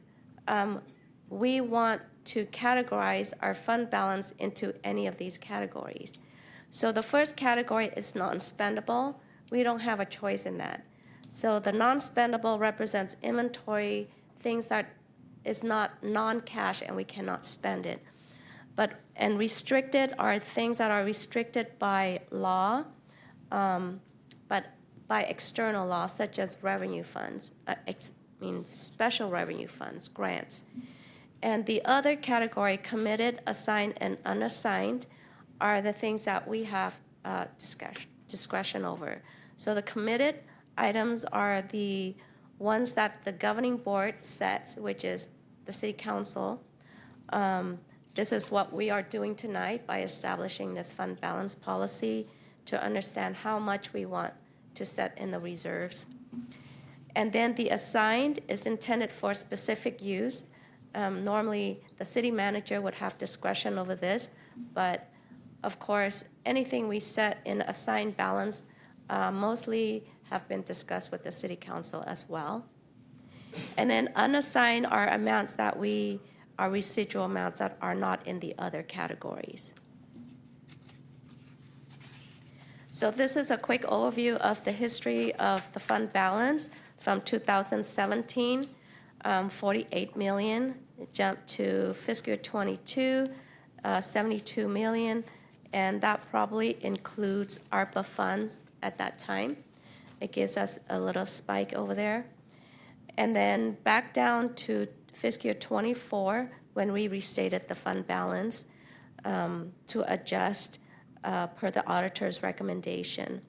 we want to categorize our fund balance into any of these categories. So the first category is non-spendable. We don't have a choice in that. So the non-spendable represents inventory, things that is not non-cash and we cannot spend it. And restricted are things that are restricted by law, but by external law, such as revenue funds, special revenue funds, grants. And the other category, committed, assigned, and unassigned, are the things that we have discretion over. So the committed items are the ones that the governing board sets, which is the city council. This is what we are doing tonight by establishing this fund balance policy to understand how much we want to set in the reserves. And then the assigned is intended for specific use. Normally, the city manager would have discretion over this, but of course, anything we set in assigned balance mostly have been discussed with the city council as well. And then unassigned are amounts that are residual amounts that are not in the other categories. So this is a quick overview of the history of the fund balance from 2017, 48 million. It jumped to fiscal year 22, 72 million, and that probably includes ARPA funds at that time. It gives us a little spike over there. And then back down to fiscal year 24, when we restated the fund balance to adjust per the auditor's recommendation.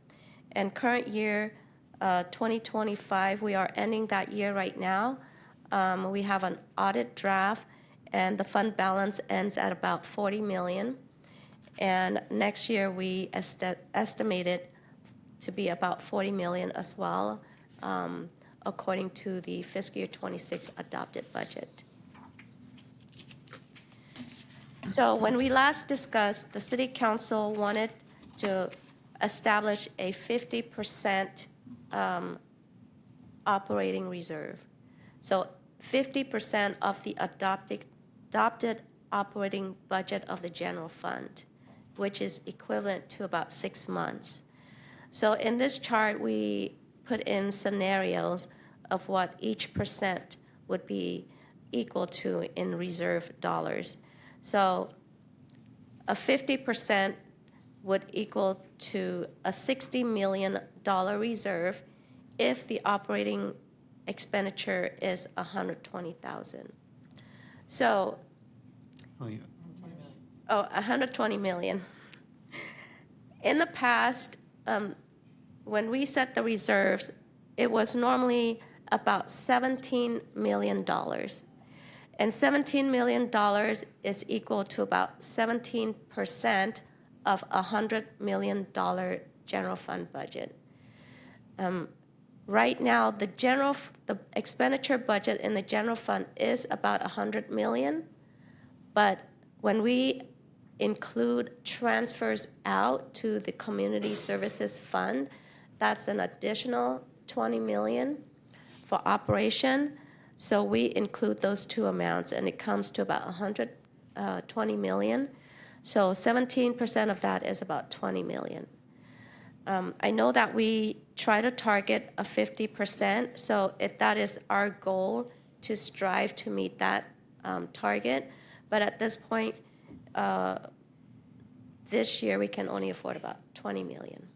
And current year, 2025, we are ending that year right now. We have an audit draft, and the fund balance ends at about 40 million. And next year, we estimate it to be about 40 million as well, according to the fiscal year 26 adopted budget. So when we last discussed, the city council wanted to establish a 50% operating reserve. So 50% of the adopted operating budget of the general fund, which is equivalent to about 6 months. So in this chart, we put in scenarios of what each percent would be equal to in reserve dollars. So a 50% would equal to a $60 million reserve if the operating expenditure is $120,000. So, Oh, yeah. 120 million. In the past, when we set the reserves, it was normally about $17 million. And $17 million is equal to about 17% of a $100 million general fund budget. Right now, the expenditure budget in the general fund is about 100 million, but when we include transfers out to the community services fund, that's an additional 20 million for operation. So we include those two amounts, and it comes to about 120 million. So 17% of that is about 20 million. I know that we try to target a 50%, so if that is our goal, to strive to meet that target. But at this point, this year, we can only afford about 20 million.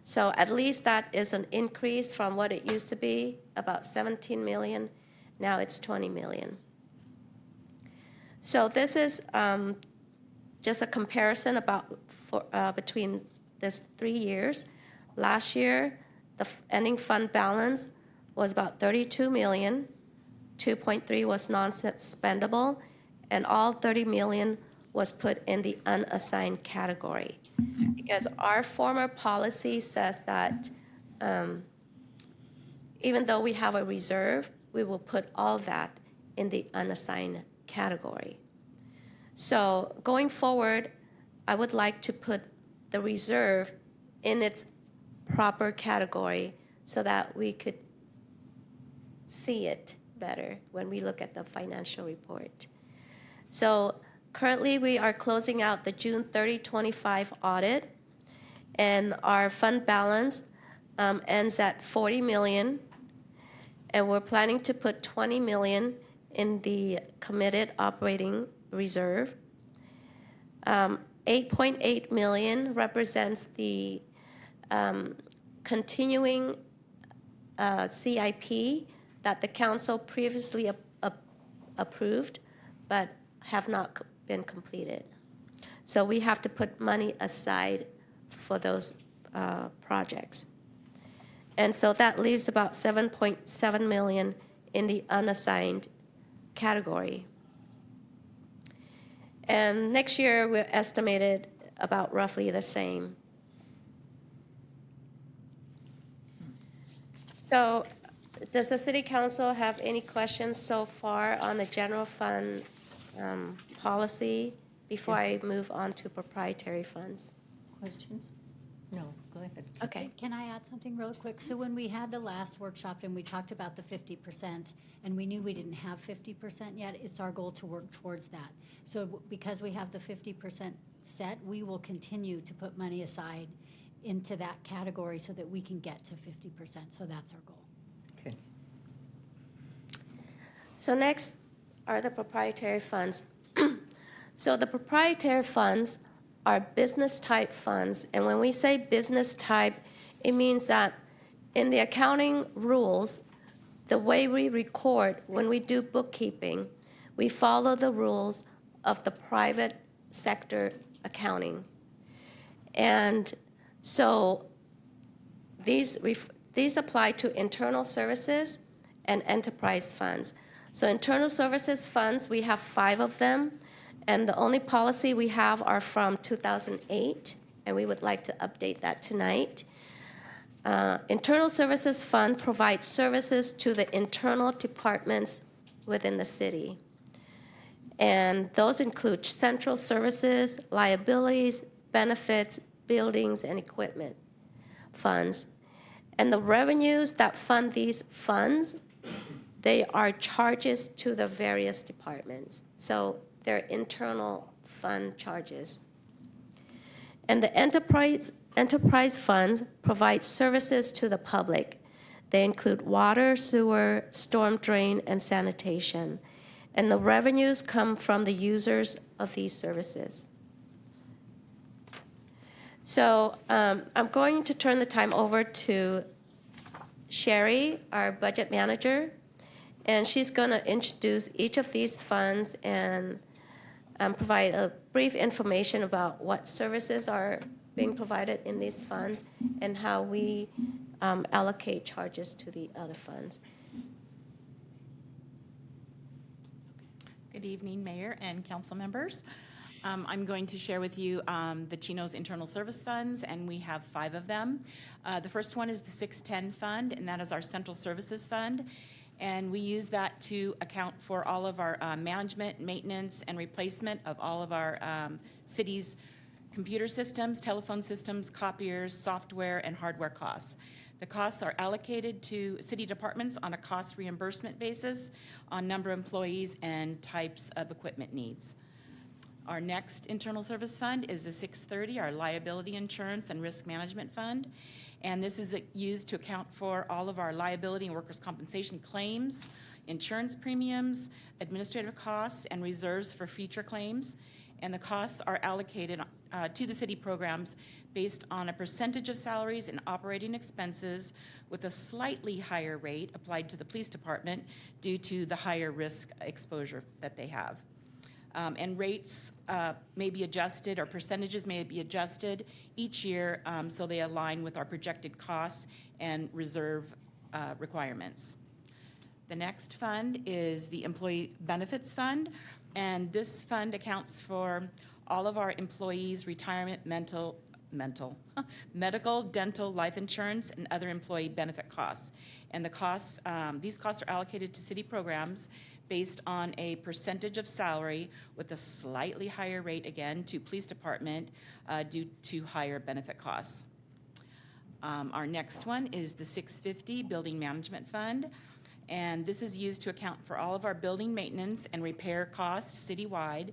So at least that is an increase from what it used to be, about 17 million. Now it's 20 million. So this is just a comparison between this 3 years. Last year, the ending fund balance was about 32 million. 2.3 was non-spendable, and all 30 million was put in the unassigned category. Because our former policy says that even though we have a reserve, we will put all that in the unassigned category. So going forward, I would like to put the reserve in its proper category so that we could see it better when we look at the financial report. So currently, we are closing out the June 30, 25 audit, and our fund balance ends at 40 million, and we're planning to put 20 million in the committed operating reserve. 8.8 million represents the continuing CIP that the council previously approved, but have not been completed. So we have to put money aside for those projects. And so that leaves about 7.7 million in the unassigned category. And next year, we're estimated about roughly the same. So, does the city council have any questions so far on the general fund policy before I move on to proprietary funds? Questions? No, go ahead. Okay. Can I add something real quick? So when we had the last workshop and we talked about the 50%, and we knew we didn't have 50% yet, it's our goal to work towards that. So because we have the 50% set, we will continue to put money aside into that category so that we can get to 50%. So that's our goal. Okay. So next are the proprietary funds. So the proprietary funds are business type funds. And when we say business type, it means that in the accounting rules, the way we record when we do bookkeeping, we follow the rules of the private sector accounting. And so these apply to internal services and enterprise funds. So internal services funds, we have 5 of them. And the only policy we have are from 2008, and we would like to update that tonight. Internal Services Fund provides services to the internal departments within the city. And those include central services, liabilities, benefits, buildings, and equipment funds. And the revenues that fund these funds, they are charges to the various departments. So they're internal fund charges. And the enterprise funds provide services to the public. They include water, sewer, storm drain, and sanitation. And the revenues come from the users of these services. So I'm going to turn the time over to Sherry, our budget manager, and she's going to introduce each of these funds and provide a brief information about what services are being provided in these funds and how we allocate charges to the other funds. Good evening, Mayor and council members. I'm going to share with you the Chino's internal service funds, and we have 5 of them. The first one is the 610 fund, and that is our central services fund. And we use that to account for all of our management, maintenance, and replacement of all of our city's computer systems, telephone systems, copiers, software, and hardware costs. The costs are allocated to city departments on a cost reimbursement basis on number of employees and types of equipment needs. Our next internal service fund is the 630, our liability insurance and risk management fund. And this is used to account for all of our liability and workers' compensation claims, insurance premiums, administrative costs, and reserves for future claims. And the costs are allocated to the city programs based on a percentage of salaries and operating expenses with a slightly higher rate applied to the police department due to the higher risk exposure that they have. And rates may be adjusted, or percentages may be adjusted each year so they align with our projected costs and reserve requirements. The next fund is the Employee Benefits Fund, and this fund accounts for all of our employees' retirement, medical, dental, life insurance, and other employee benefit costs. And the costs, these costs are allocated to city programs based on a percentage of salary with a slightly higher rate, again, to police department due to higher benefit costs. Our next one is the 650 Building Management Fund, and this is used to account for all of our building maintenance and repair costs citywide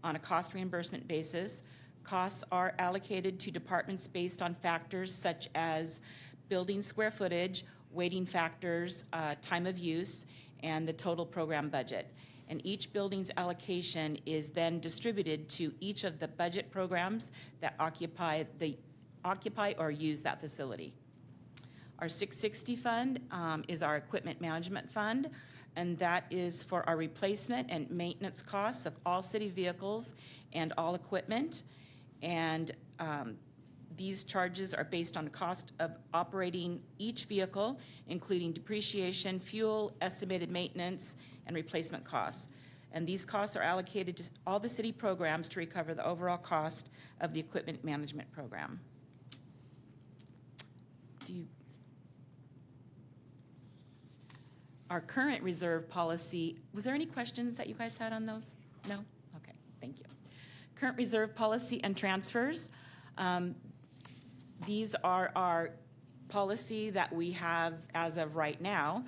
on a cost reimbursement basis. Costs are allocated to departments based on factors such as building square footage, weighting factors, time of use, and the total program budget. And each building's allocation is then distributed to each of the budget programs that occupy or use that facility. Our 660 fund is our equipment management fund, and that is for our replacement and maintenance costs of all city vehicles and all equipment. And these charges are based on the cost of operating each vehicle, including depreciation, fuel, estimated maintenance, and replacement costs. And these costs are allocated to all the city programs to recover the overall cost of the equipment management program. our current reserve policy, was there any questions that you guys had on those? No? Okay, thank you. Current reserve policy and transfers. These are our policy that we have as of right now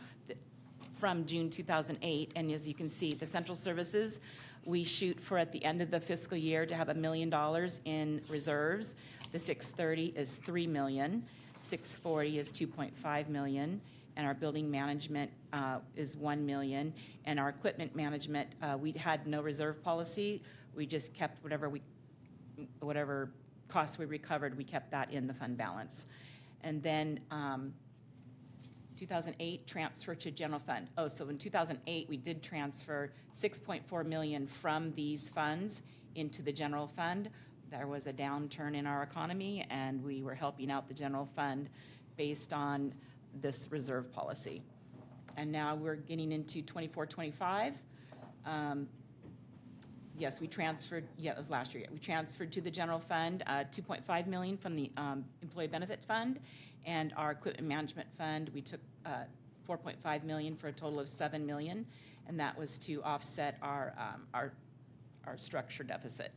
from June 2008. And as you can see, the central services, we shoot for at the end of the fiscal year to have $1 million in reserves. The 630 is $3 million, 640 is $2.5 million, and our building management is $1 million. And our equipment management, we had no reserve policy. We just kept whatever costs we recovered, we kept that in the fund balance. And then 2008 transfer to general fund. Oh, so in 2008 we did transfer $6.4 million from these funds into the general fund. There was a downturn in our economy, and we were helping out the general fund based on this reserve policy. And now we're getting into 24-25. Yes, we transferred, it was last year. We transferred to the general fund $2.5 million from the employee benefit fund, and our equipment management fund, we took $4.5 million for a total of $7 million, and that was to offset our structure deficit.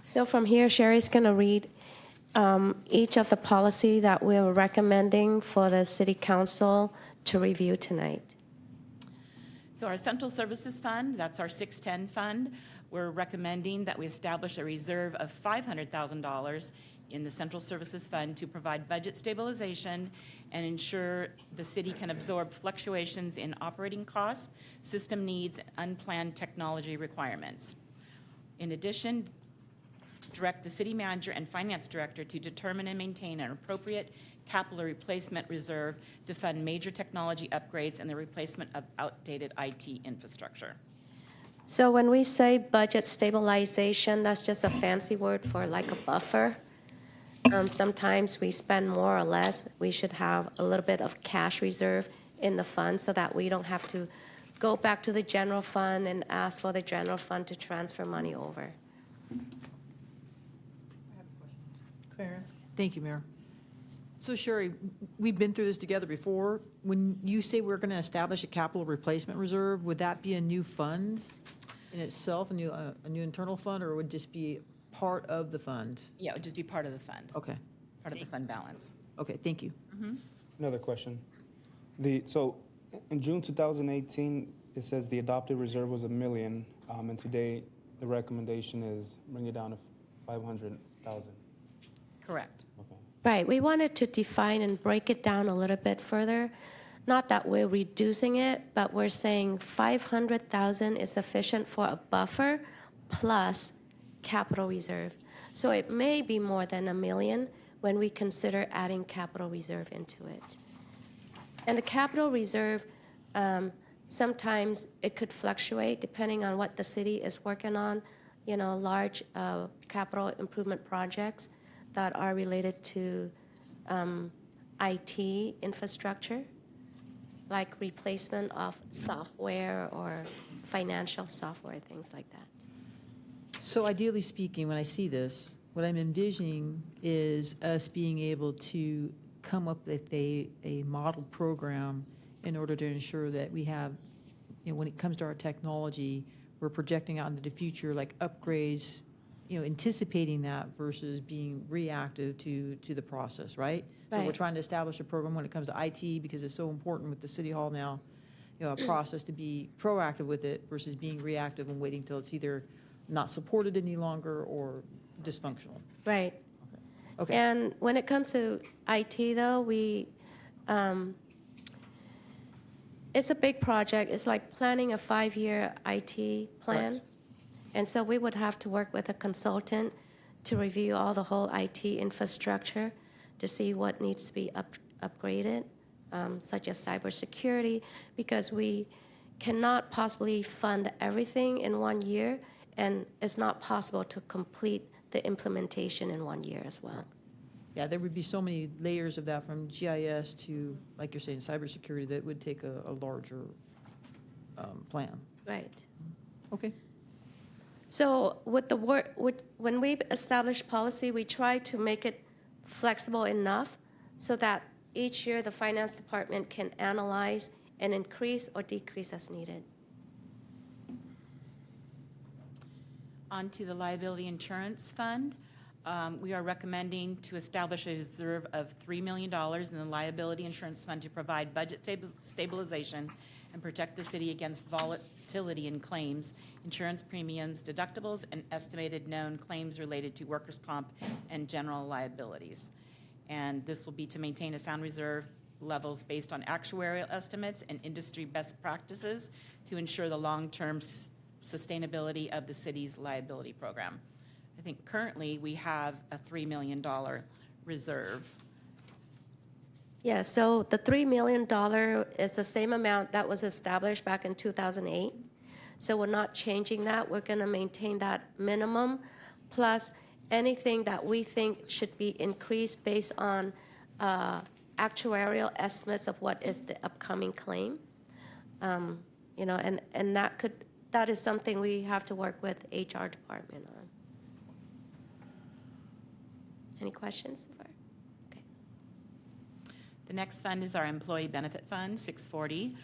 So from here, Sherry's going to read each of the policy that we're recommending for the city council to review tonight. So our Central Services Fund, that's our 610 fund, we're recommending that we establish a reserve of $500,000 in the Central Services Fund to provide budget stabilization and ensure the city can absorb fluctuations in operating costs, system needs, and unplanned technology requirements. In addition, direct the city manager and finance director to determine and maintain an appropriate capital replacement reserve to fund major technology upgrades and the replacement of outdated IT infrastructure. So when we say budget stabilization, that's just a fancy word for like a buffer. Sometimes we spend more or less. We should have a little bit of cash reserve in the fund so that we don't have to go back to the general fund and ask for the general fund to transfer money over. Thank you, Mayor. So Sherry, we've been through this together before. When you say we're going to establish a capital replacement reserve, would that be a new fund in itself, a new internal fund, or would it just be part of the fund? Yeah, it would just be part of the fund. Okay. Part of the fund balance. Okay, thank you. Another question. So in June 2018, it says the adopted reserve was $1 million, and today the recommendation is bring it down to 500,000. Correct. Okay. Right, we wanted to define and break it down a little bit further. Not that we're reducing it, but we're saying 500,000 is sufficient for a buffer plus capital reserve. So it may be more than $1 million when we consider adding capital reserve into it. And the capital reserve, sometimes it could fluctuate depending on what the city is working on, large capital improvement projects that are related to IT infrastructure, like replacement of software or financial software, things like that. So ideally speaking, when I see this, what I'm envisioning is us being able to come up with a model program in order to ensure that we have, when it comes to our technology, we're projecting out into the future, like upgrades, anticipating that versus being reactive to the process, right? So we're Right. trying to establish a program when it comes to IT because it's so important with the city hall now, a process to be proactive with it versus being reactive and waiting till it's either not supported any longer or dysfunctional. Right. Okay. And when it comes to IT, though, it's a big project. It's like planning a 5-year IT plan. Correct. And so we would have to work with a consultant to review all the whole IT infrastructure to see what needs to be upgraded, such as cybersecurity, because we cannot possibly fund everything in 1 year, and it's not possible to complete the implementation in 1 year as well. Yeah, there would be so many layers of that from GIS to, like you're saying, cybersecurity that would take a larger plan. Right. Okay. So with the when we establish policy, we try to make it flexible enough so that each year the finance department can analyze and increase or decrease as needed. On to the liability insurance fund. We are recommending to establish a reserve of $3 million in the liability insurance fund to provide budget stabilization and protect the city against volatility in claims, insurance premiums, deductibles, and estimated known claims related to workers' comp and general liabilities. And this will be to maintain a sound reserve levels based on actuarial estimates and industry best practices to ensure the long-term sustainability of the city's liability program. I think currently we have a $3 million reserve. Yeah, so the $3 million is the same amount that was established back in 2008. So we're not changing that. We're going to maintain that minimum, plus anything that we think should be increased based on actuarial estimates of what is the upcoming claim. You know, and that is something we have to work with HR department on. Any questions so far? Okay. The next fund is our employee benefit fund, 640.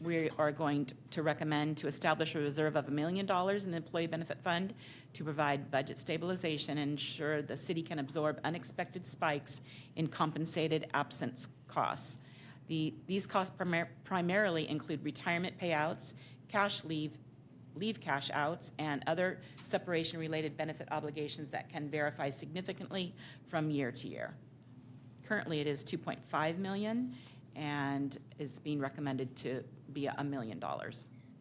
We are going to recommend to establish a reserve of $1 million in the employee benefit fund to provide budget stabilization and ensure the city can absorb unexpected spikes in compensated absence costs. These costs primarily include retirement payouts, cash leave cash outs, and other separation-related benefit obligations that can vary significantly from year to year. Currently, it is $2.5 million, and is being recommended to be $1 million.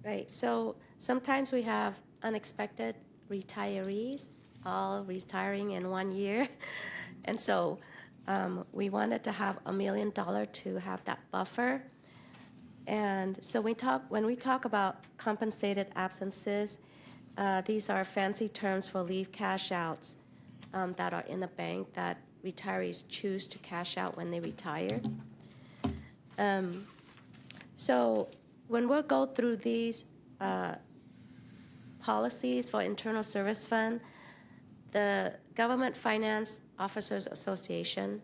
Right, so sometimes we have unexpected retirees all retiring in 1 year. And so we wanted to have $1 million to have that buffer. And so when we talk about compensated absences, these are fancy terms for leave cash outs that are in the bank that retirees choose to cash out when they retire. So when we'll go through these policies for Internal Service Fund, the Government Finance Officers Association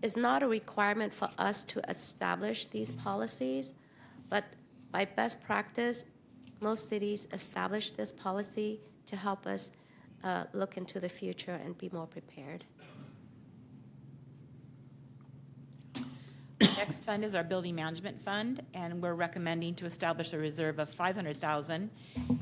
is not a requirement for us to establish these policies, but by best practice, most cities establish this policy to help us look into the future and be more prepared. Next fund is our building management fund, and we're recommending to establish a reserve of $500,000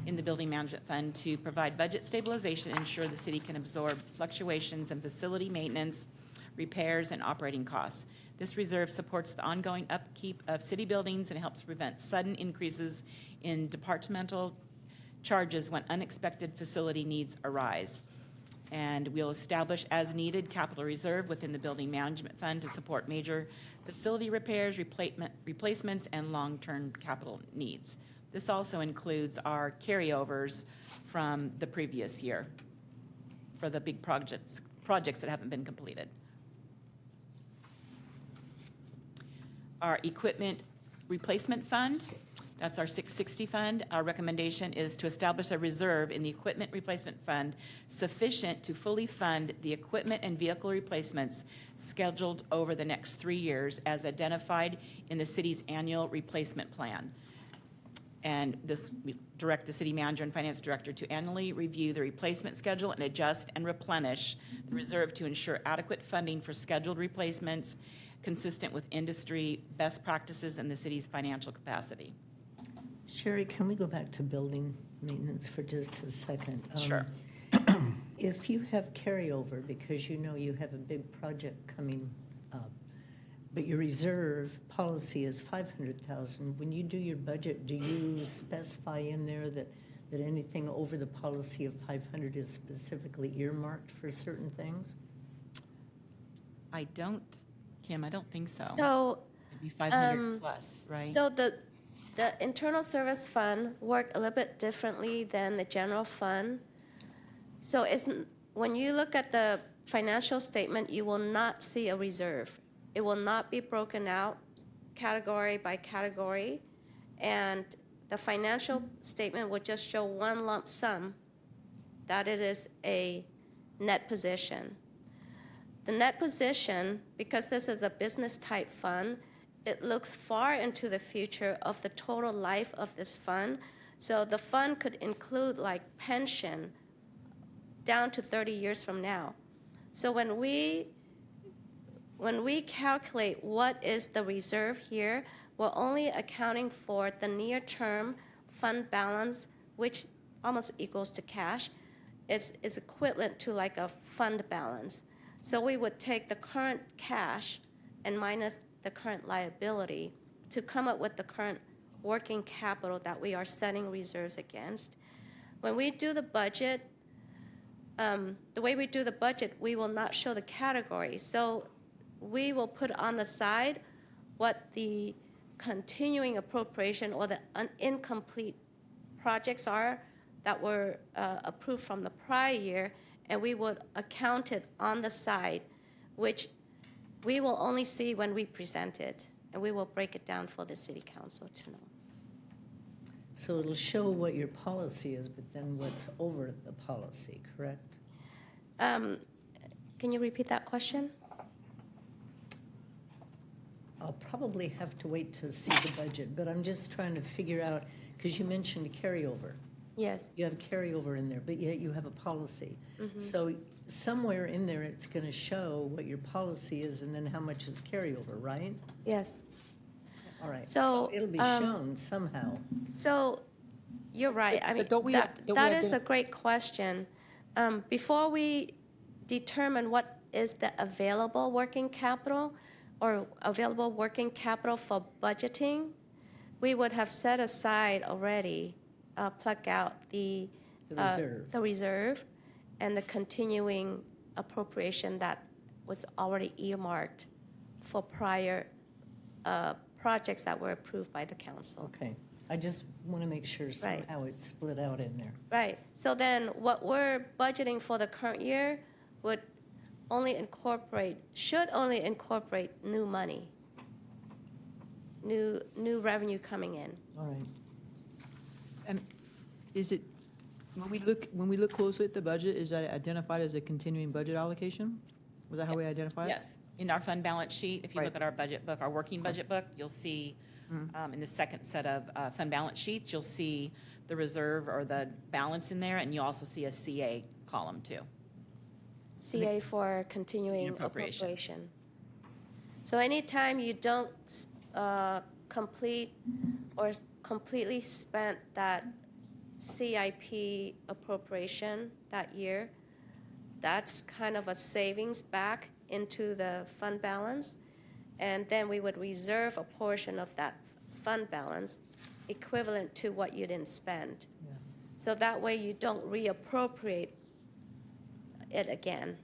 in the building management fund to provide budget stabilization and ensure the city can absorb fluctuations in facility maintenance, repairs, and operating costs. This reserve supports the ongoing upkeep of city buildings and helps prevent sudden increases in departmental charges when unexpected facility needs arise. And we'll establish as needed capital reserve within the building management fund to support major facility repairs, replacements, and long-term capital needs. This also includes our carryovers from the previous year for the big projects that haven't been completed. Our equipment replacement fund, that's our 660 fund. Our recommendation is to establish a reserve in the equipment replacement fund sufficient to fully fund the equipment and vehicle replacements scheduled over the next 3 years as identified in the city's annual replacement plan. And this, we direct the city manager and finance director to annually review the replacement schedule and adjust and replenish the reserve to ensure adequate funding for scheduled replacements consistent with industry best practices and the city's financial capacity. Sherry, can we go back to building maintenance for just a second? Sure. If you have carryover, because you know you have a big project coming up, but your reserve policy is $500,000, when you do your budget, do you specify in there that anything over the policy of $500 is specifically earmarked for certain things? I don't, Kim, I don't think so. So it'd be 500 plus, right? So the Internal Service Fund worked a little bit differently than the general fund. So when you look at the financial statement, you will not see a reserve. It will not be broken out category by category, and the financial statement will just show one lump sum that it is a net position. The net position, because this is a business type fund, it looks far into the future of the total life of this fund. So the fund could include like pension down to 30 years from now. So when we calculate what is the reserve here, we're only accounting for the near-term fund balance, which almost equals to cash. Is equivalent to like a fund balance. So we would take the current cash and minus the current liability to come up with the current working capital that we are setting reserves against. When we do the budget, the way we do the budget, we will not show the category. So we will put on the side what the continuing appropriation or the incomplete projects are that were approved from the prior year, and we would account it on the side, which we will only see when we present it, and we will break it down for the city council to know. So it'll show what your policy is, but then what's over the policy, correct? Can you repeat that question? I'll probably have to wait to see the budget, but I'm just trying to figure out, because you mentioned carryover. Yes. You have carryover in there, but yet you have a policy. So somewhere in there, it's going to show what your policy is and then how much is carryover, right? Yes. All right. So, It'll be shown somehow. So you're right. I mean, that is a great question. Before we determine what is the available working capital or available working capital for budgeting, we would have set aside already, pluck out the reserve and the continuing appropriation that was already earmarked for prior projects that were approved by the council. Okay. I just want to make sure somehow it's split out in there. Right. So then what we're budgeting for the current year would should only incorporate new money, new revenue coming in. All right. And is it, when we look closely at the budget, is that identified as a continuing budget allocation? Was that how we identify it? Yes. In our fund balance sheet, if you look at our budget book, our working budget book, you'll see in the second set of fund balance sheets, you'll see the reserve or the balance in there, and you also see a CA column too. CA for continuing Appropriations. appropriation. So anytime you don't complete or completely spent that CIP appropriation that year, that's kind of a savings back into the fund balance. And then we would reserve a portion of that fund balance equivalent to what you didn't spend. Yeah. So that way you don't reappropriate it again.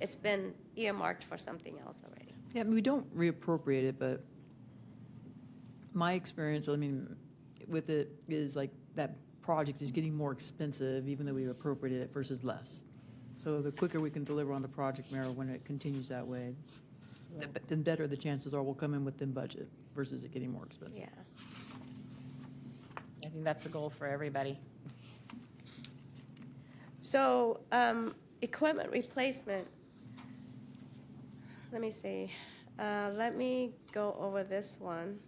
It's been earmarked for something else already. Yeah, I mean, we don't reappropriate it, but my experience, I mean, with it is like that project is getting more expensive even though we appropriated it versus less. So the quicker we can deliver on the project, Mayor, when it continues that way, then better the chances are we'll come in within budget versus it getting more expensive. Yeah. I think that's the goal for everybody. So equipment replacement. Let me see. Let me go over this one.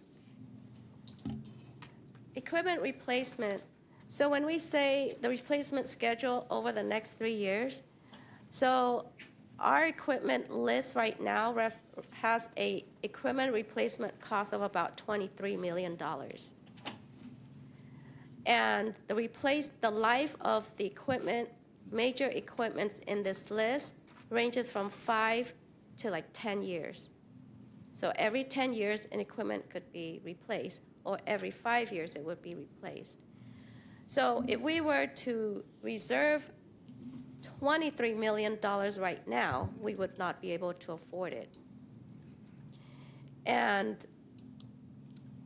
Equipment replacement. So when we say the replacement schedule over the next 3 years, so our equipment list right now has a equipment replacement cost of about $23 million. And the life of the equipment, major equipments in this list ranges from 5 to like 10 years. So every 10 years, an equipment could be replaced, or every 5 years, it would be replaced. So if we were to reserve $23 million right now, we would not be able to afford it.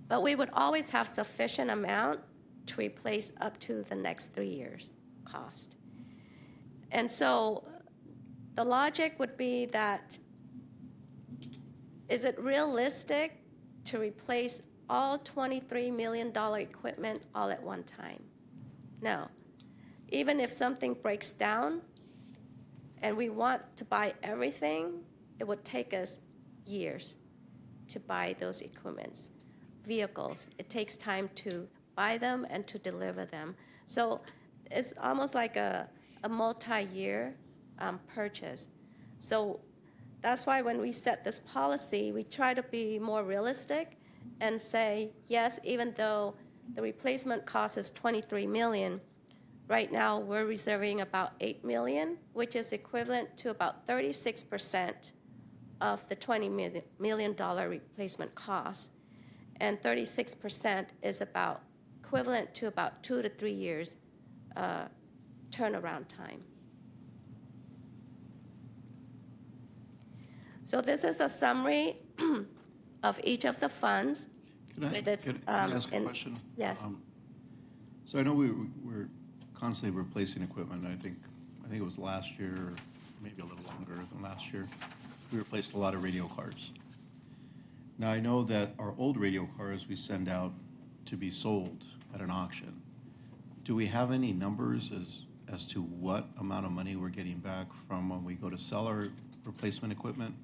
But we would always have sufficient amount to replace up to the next 3 years' cost. And so the logic would be that, is it realistic to replace all $23 million equipment all at one time? No. Even if something breaks down and we want to buy everything, it would take us years to buy those equipments. Vehicles, it takes time to buy them and to deliver them. So it's almost like a multi-year purchase. So that's why when we set this policy, we try to be more realistic and say, yes, even though the replacement cost is $23 million, right now we're reserving about $8 million, which is equivalent to about 36% of the $20 million replacement cost. And 36% is about equivalent to about 2 to 3 years turnaround time. So this is a summary of each of the funds. Can I ask a question? Yes. So I know we're constantly replacing equipment. I think it was last year, or maybe a little longer than last year, we replaced a lot of radio cars. Now, I know that our old radio cars we send out to be sold at an auction. Do we have any numbers as to what amount of money we're getting back from when we go to sell our replacement equipment,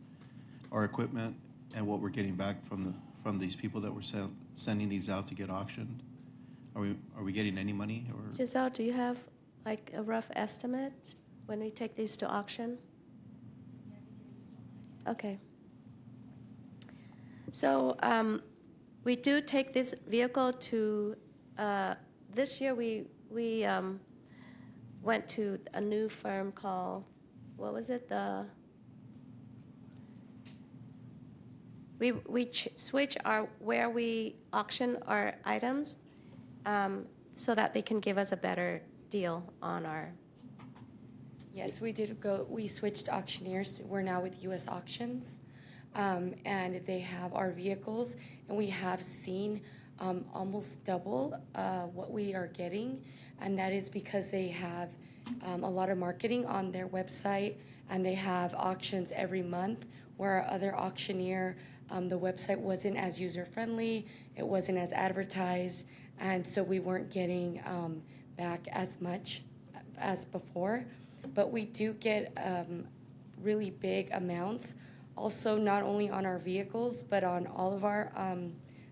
and what we're getting back from these people that we're sending these out to get auctioned? Are we getting any money? Or Giselle, do you have like a rough estimate when we take these to auction? Okay. So we do take this vehicle to, this year we went to a new firm called, what was it? We switch where we auction our items so that they can give us a better deal on our. Yes, we switched auctioneers. We're now with U.S. Auctions, and they have our vehicles, and we have seen almost double what we are getting, and that is because they have a lot of marketing on their website, and they have auctions every month, where our other auctioneer, the website wasn't as user-friendly, it wasn't as advertised, and so we weren't getting back as much as before. But we do get really big amounts, also not only on our vehicles, but on all of our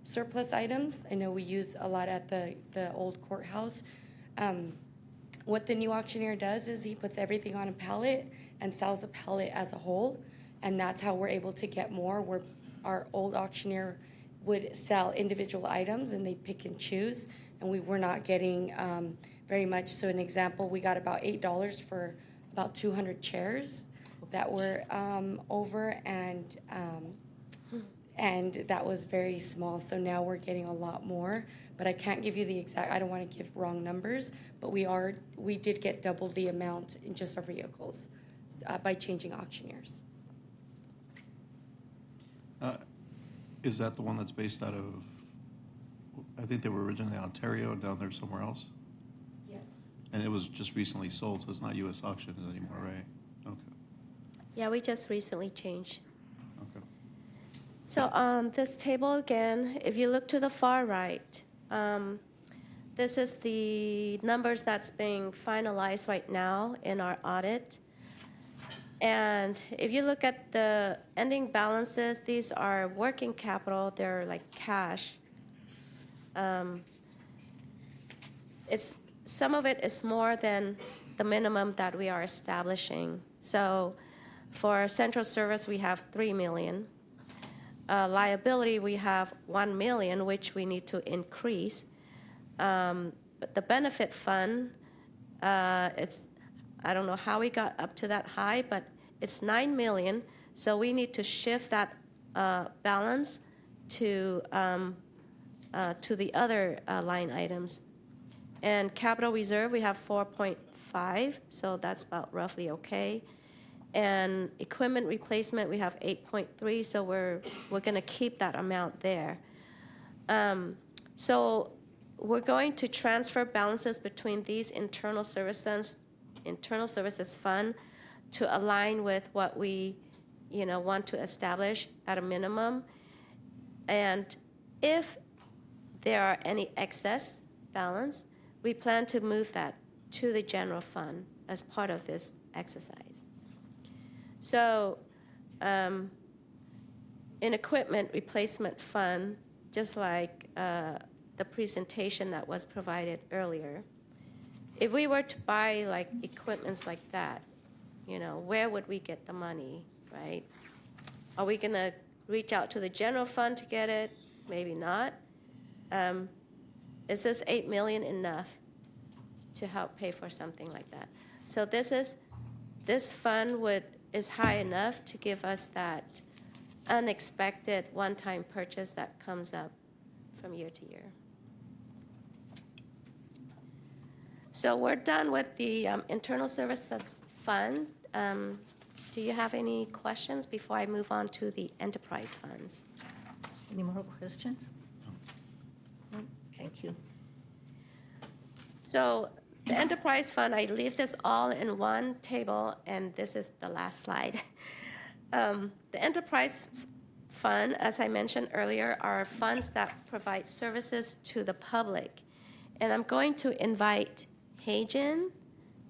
surplus items. I know we use a lot at the old courthouse. What the new auctioneer does is he puts everything on a pallet and sells the pallet as a whole, and that's how we're able to get more. Where our old auctioneer would sell individual items, and they pick and choose, and we were not getting very much. So an example, we got about $8 for about 200 chairs that were over, and that was very small. So now we're getting a lot more, but I can't give you the exact, I don't want to give wrong numbers, but we did get double the amount in just our vehicles by changing auctioneers. Is that the one that's based out of, I think they were originally in Ontario, now they're somewhere else? Yes. And it was just recently sold, so it's not U.S. Auctions anymore, right? Okay. Yeah, we just recently changed. Okay. So this table again, if you look to the far right, this is the numbers that's being finalized right now in our audit. And if you look at the ending balances, these are working capital, they're like cash. Some of it is more than the minimum that we are establishing. So for central service, we have $3 million. Liability, we have $1 million, which we need to increase. But the benefit fund, I don't know how we got up to that high, but it's $9 million. So we need to shift that balance to the other line items. And capital reserve, we have 4.5, so that's about roughly okay. And equipment replacement, we have 8.3, so we're going to keep that amount there. So we're going to transfer balances between these internal services fund to align with what we, want to establish at a minimum. And if there are any excess balance, we plan to move that to the general fund as part of this exercise. So an equipment replacement fund, just like the presentation that was provided earlier. If we were to buy like equipments like that, where would we get the money, right? Are we going to reach out to the general fund to get it? Maybe not. Is this $8 million enough to help pay for something like that? So this fund is high enough to give us that unexpected one-time purchase that comes up from year to year. So we're done with the internal services fund. Do you have any questions before I move on to the enterprise funds? Any more questions? No? Thank you. So the enterprise fund, I leave this all in one table, and this is the last slide. The enterprise fund, as I mentioned earlier, are funds that provide services to the public. And I'm going to invite Heijin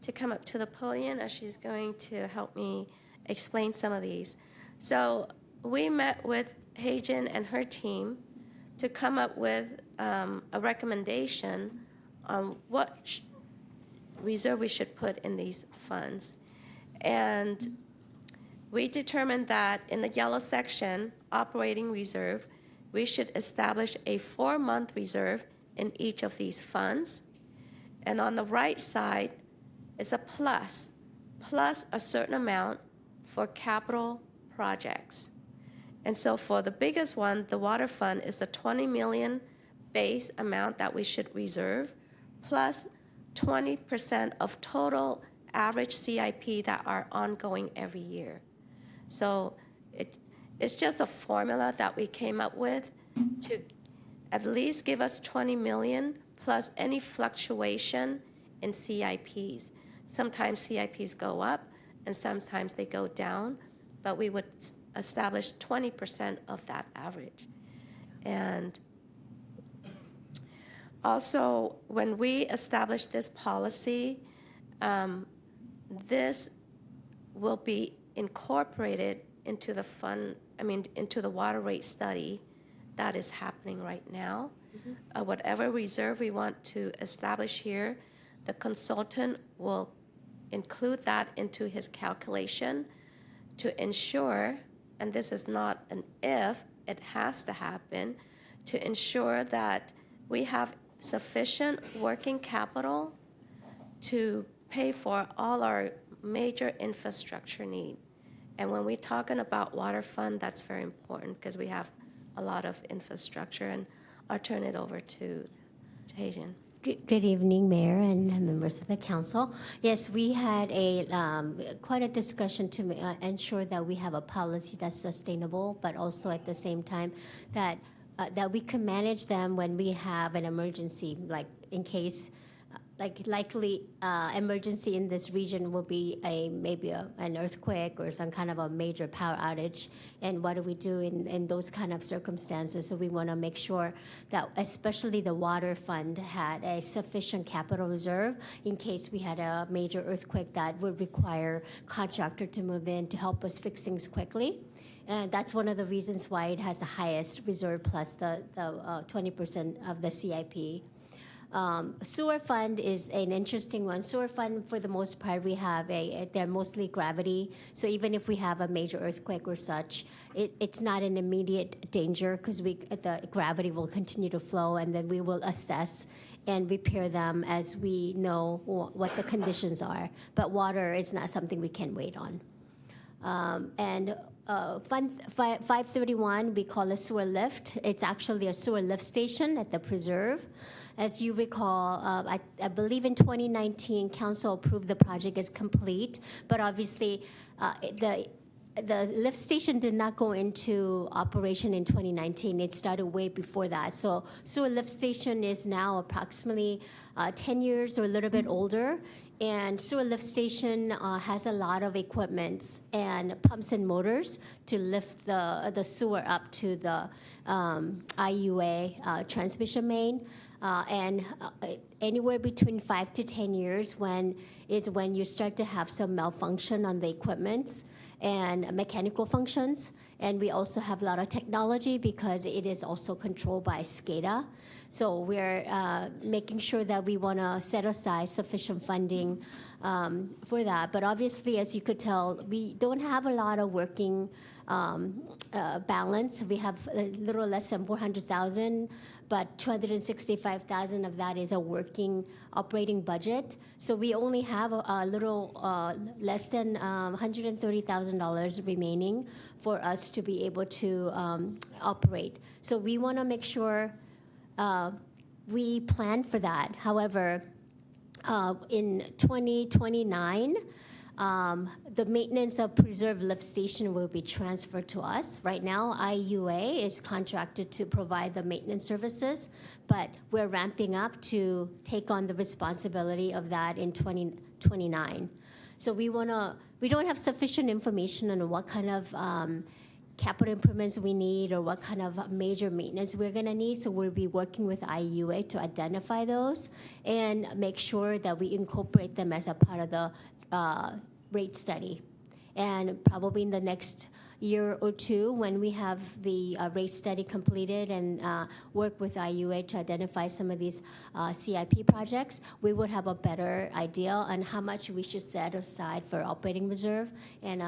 to come up to the podium as she's going to help me explain some of these. So we met with Heijin and her team to come up with a recommendation on what reserve we should put in these funds. And we determined that in the yellow section, operating reserve, we should establish a 4-month reserve in each of these funds. And on the right side is a plus a certain amount for capital projects. And so for the biggest one, the water fund, is a $20 million base amount that we should reserve, plus 20% of total average CIP that are ongoing every year. So it's just a formula that we came up with to at least give us $20 million plus any fluctuation in CIPs. Sometimes CIPs go up and sometimes they go down, but we would establish 20% of that average. And also, when we establish this policy, this will be incorporated into the fund, into the water rate study that is happening right now. Whatever reserve we want to establish here, the consultant will include that into his calculation to ensure, and this is not an if, it has to happen, to ensure that we have sufficient working capital to pay for all our major infrastructure need. And when we're talking about water fund, that's very important because we have a lot of infrastructure. And I'll turn it over to Heijin. Good evening, Mayor and members of the council. Yes, we had quite a discussion to ensure that we have a policy that's sustainable, but also at the same time that we can manage them when we have an emergency, like in case, likely emergency in this region will be maybe an earthquake or some kind of a major power outage. And what do we do in those kind of circumstances? So we want to make sure that especially the water fund had a sufficient capital reserve in case we had a major earthquake that would require contractor to move in to help us fix things quickly. And that's one of the reasons why it has the highest reserve plus the 20% of the CIP. Sewer fund is an interesting one. Sewer fund, for the most part, we have they're mostly gravity. So even if we have a major earthquake or such, it's not an immediate danger because the gravity will continue to flow, and then we will assess and repair them as we know what the conditions are. But water is not something we can wait on. Fund 531, we call a sewer lift. It's actually a sewer lift station at the preserve. As you recall, I believe in 2019, council approved the project is complete, but obviously the lift station did not go into operation in 2019. It started way before that. So sewer lift station is now approximately 10 years or a little bit older. And sewer lift station has a lot of equipment and pumps and motors to lift the sewer up to the IUA transmission main. And anywhere between 5 to 10 years when you start to have some malfunction on the equipment. and mechanical functions. And we also have a lot of technology because it is also controlled by SCADA. So we're making sure that we want to set aside sufficient funding for that. But obviously, as you could tell, we don't have a lot of working balance. We have a little less than 400,000, but 265,000 of that is a working operating budget. So we only have a little less than $130,000 remaining for us to be able to operate. So we want to make sure we plan for that. However, in 2029, the maintenance of preserve lift station will be transferred to us. Right now, IUA is contracted to provide the maintenance services, but we're ramping up to take on the responsibility of that in 2029. So we don't have sufficient information on what kind of capital improvements we need or what kind of major maintenance we're going to need. So we'll be working with IUA to identify those and make sure that we incorporate them as a part of the rate study. And probably in the next year or two, when we have the rate study completed and work with IUA to identify some of these CIP projects, we would have a better idea on how much we should set aside for operating reserve and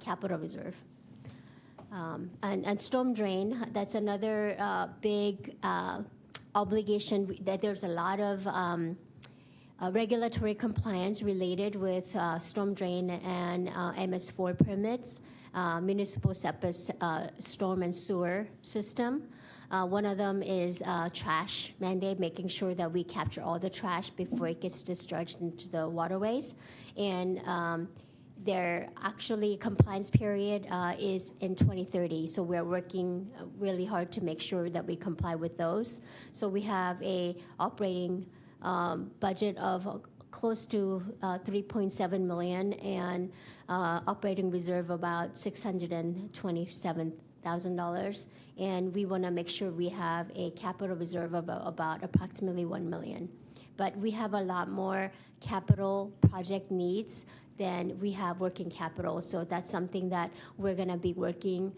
capital reserve. And storm drain, that's another big obligation that there's a lot of regulatory compliance related with storm drain and MS4 permits, municipal separate storm and sewer system. One of them is trash mandate, making sure that we capture all the trash before it gets discharged into the waterways. And their actually compliance period is in 2030. So we're working really hard to make sure that we comply with those. So we have a operating budget of close to $3.7 million and operating reserve about $627,000. And we want to make sure we have a capital reserve of about approximately $1 million. But we have a lot more capital project needs than we have working capital. So that's something that we're going to be working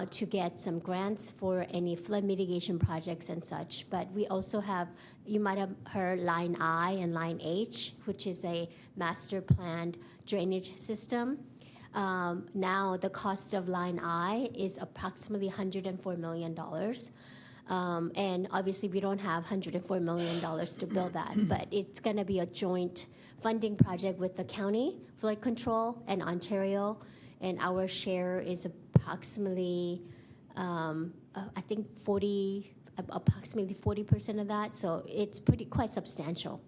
to get some grants for any flood mitigation projects and such. But we also have, you might have heard Line I and Line H, which is a master planned drainage system. Now the cost of Line I is approximately $104 million. And obviously we don't have $104 million to build that, but it's going to be a joint funding project with the county, flood control, and Ontario. And our share is approximately, I think approximately 40% of that. So it's quite substantial.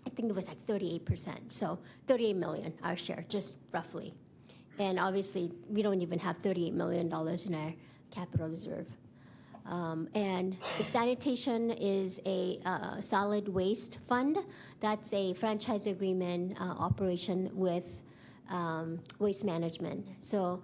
I think it was like 38%. So 38 million, our share, just roughly. And obviously, we don't even have $38 million in our capital reserve. And the sanitation is a solid waste fund. That's a franchise agreement operation with Waste Management. So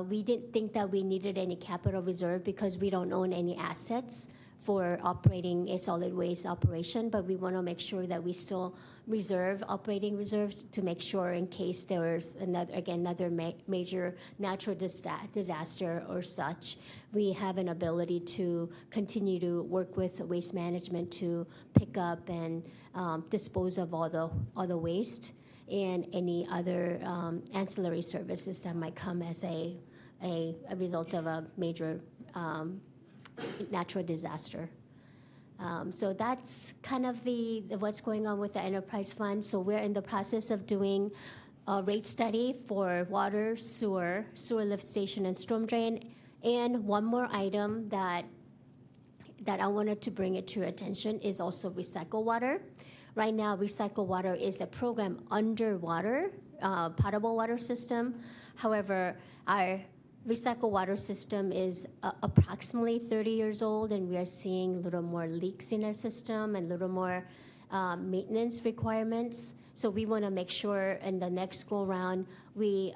we didn't think that we needed any capital reserve because we don't own any assets for operating a solid waste operation, but we want to make sure that we still reserve operating reserves to make sure in case there's another major natural disaster or such, we have an ability to continue to work with Waste Management to pick up and dispose of all the waste and any other ancillary services that might come as a result of a major natural disaster. So that's kind of what's going on with the enterprise fund. So we're in the process of doing a rate study for water, sewer lift station, and storm drain. And one more item that I wanted to bring it to your attention is also recycle water. Right now, recycle water is a program underwater, potable water system. However, our recycle water system is approximately 30 years old, and we are seeing a little more leaks in our system and a little more maintenance requirements. So we want to make sure in the next go-round, we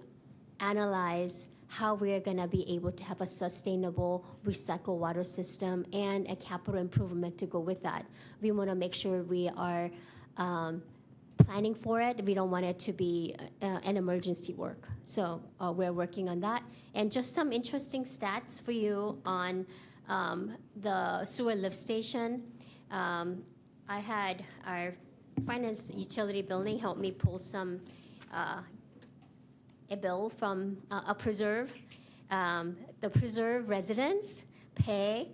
analyze how we are going to be able to have a sustainable recycle water system and a capital improvement to go with that. We want to make sure we are planning for it. We don't want it to be an emergency work. So we're working on that. And just some interesting stats for you on the sewer lift station. I had our finance utility building help me pull a bill from a preserve. The preserve residents pay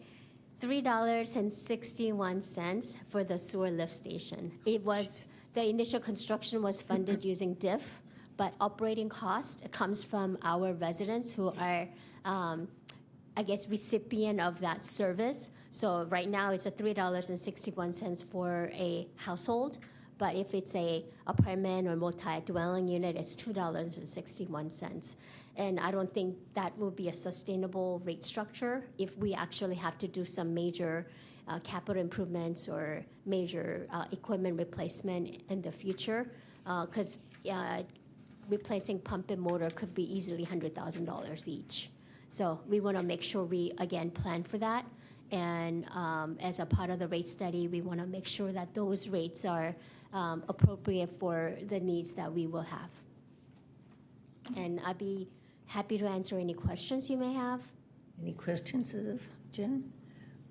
$3.61 for the sewer lift station. The initial construction was funded using DIF, but operating cost comes from our residents who are, I guess, recipient of that service. So right now it's a $3.61 for a household, but if it's a apartment or multi-dwelling unit, it's $2.61. And I don't think that will be a sustainable rate structure if we actually have to do some major capital improvements or major equipment replacement in the future, because replacing pump and motor could be easily $100,000 each. So we want to make sure we, again, plan for that. And as a part of the rate study, we want to make sure that those rates are appropriate for the needs that we will have. And I'd be happy to answer any questions you may have. Any questions of Jen?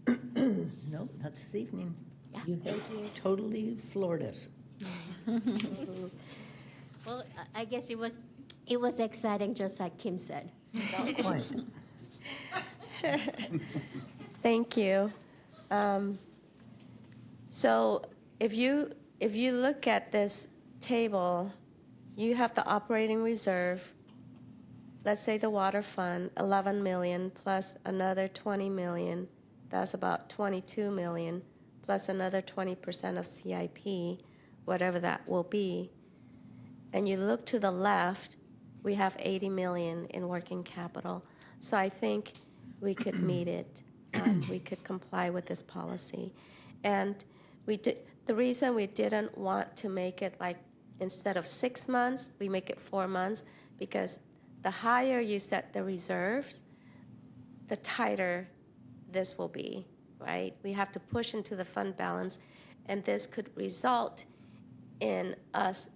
Nope, not this evening. Yeah, You thank have you. totally floored us. Well, I guess it was exciting, just like Kim said. Not quite. Thank you. So if you look at this table, you have the operating reserve. Let's say the water fund, 11 million plus another 20 million. That's about 22 million plus another 20% of CIP, whatever that will be. And you look to the left, we have 80 million in working capital. So I think we could meet it. We could comply with this policy. And the reason we didn't want to make it like instead of 6 months, we make it 4 months, because the higher you set the reserves, the tighter this will be, right? We have to push into the fund balance, and this could result in us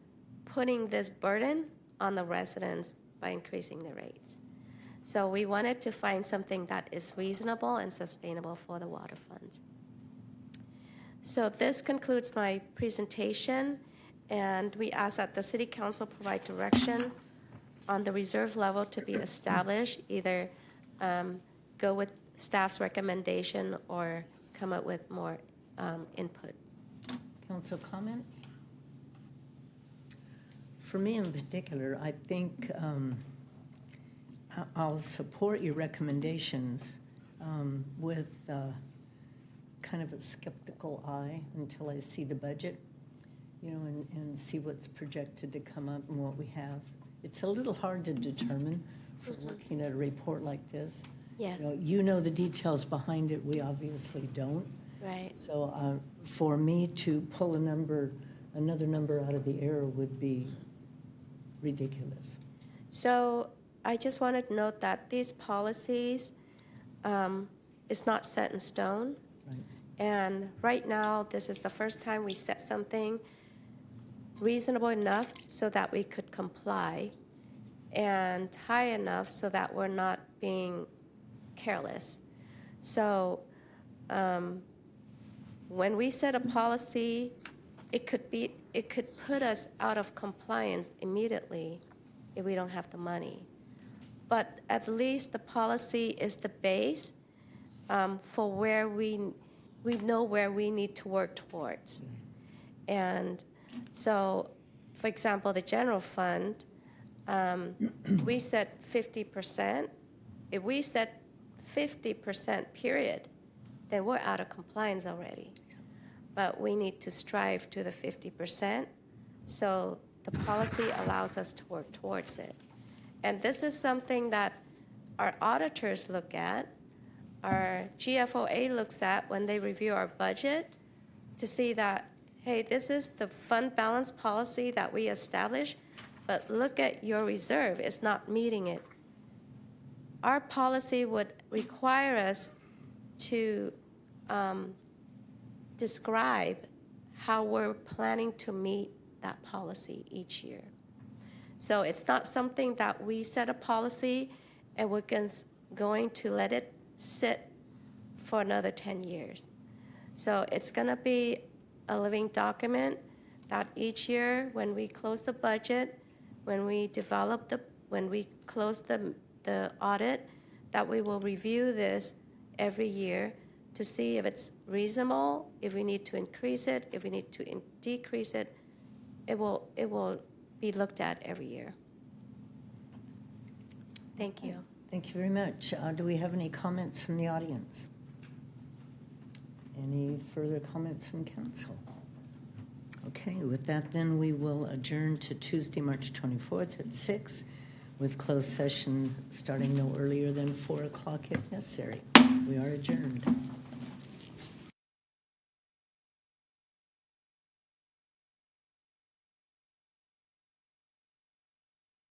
putting this burden on the residents by increasing the rates. So we wanted to find something that is reasonable and sustainable for the water fund. So this concludes my presentation, and we ask that the City Council provide direction on the reserve level to be established, either go with staff's recommendation or come up with more input. Council comments? For me in particular, I think I'll support your recommendations with kind of a skeptical eye until I see the budget, and see what's projected to come up and what we have. It's a little hard to determine from looking at a report like this. Yes. You know the details behind it, we obviously don't. Right. So for me to pull another number out of the air would be ridiculous. So I just wanted to note that these policies is not set in stone. Right. And right now, this is the first time we set something reasonable enough so that we could comply, and high enough so that we're not being careless. So when we set a policy, it could put us out of compliance immediately if we don't have the money. But at least the policy is the base for where we know where we need to work towards. And so, for example, the general fund, we set 50%. If we set 50% period, then we're out of compliance already. But we need to strive to the 50%, so the policy allows us to work towards it. And this is something that our auditors look at, our GFOA looks at when they review our budget to see that, hey, this is the fund balance policy that we established, but look at your reserve, it's not meeting it. Our policy would require us to describe how we're planning to meet that policy each year. So it's not something that we set a policy and we're going to let it sit for another 10 years. So it's going to be a living document that each year when we close the budget, when we close the audit, that we will review this every year to see if it's reasonable, if we need to increase it, if we need to decrease it. It will be looked at every year. Thank you. Thank you very much. Do we have any comments from the audience? Any further comments from council? Okay, with that then, we will adjourn to Tuesday, March 24th at 6, with closed session starting no earlier than 4 o'clock if necessary. We are adjourned.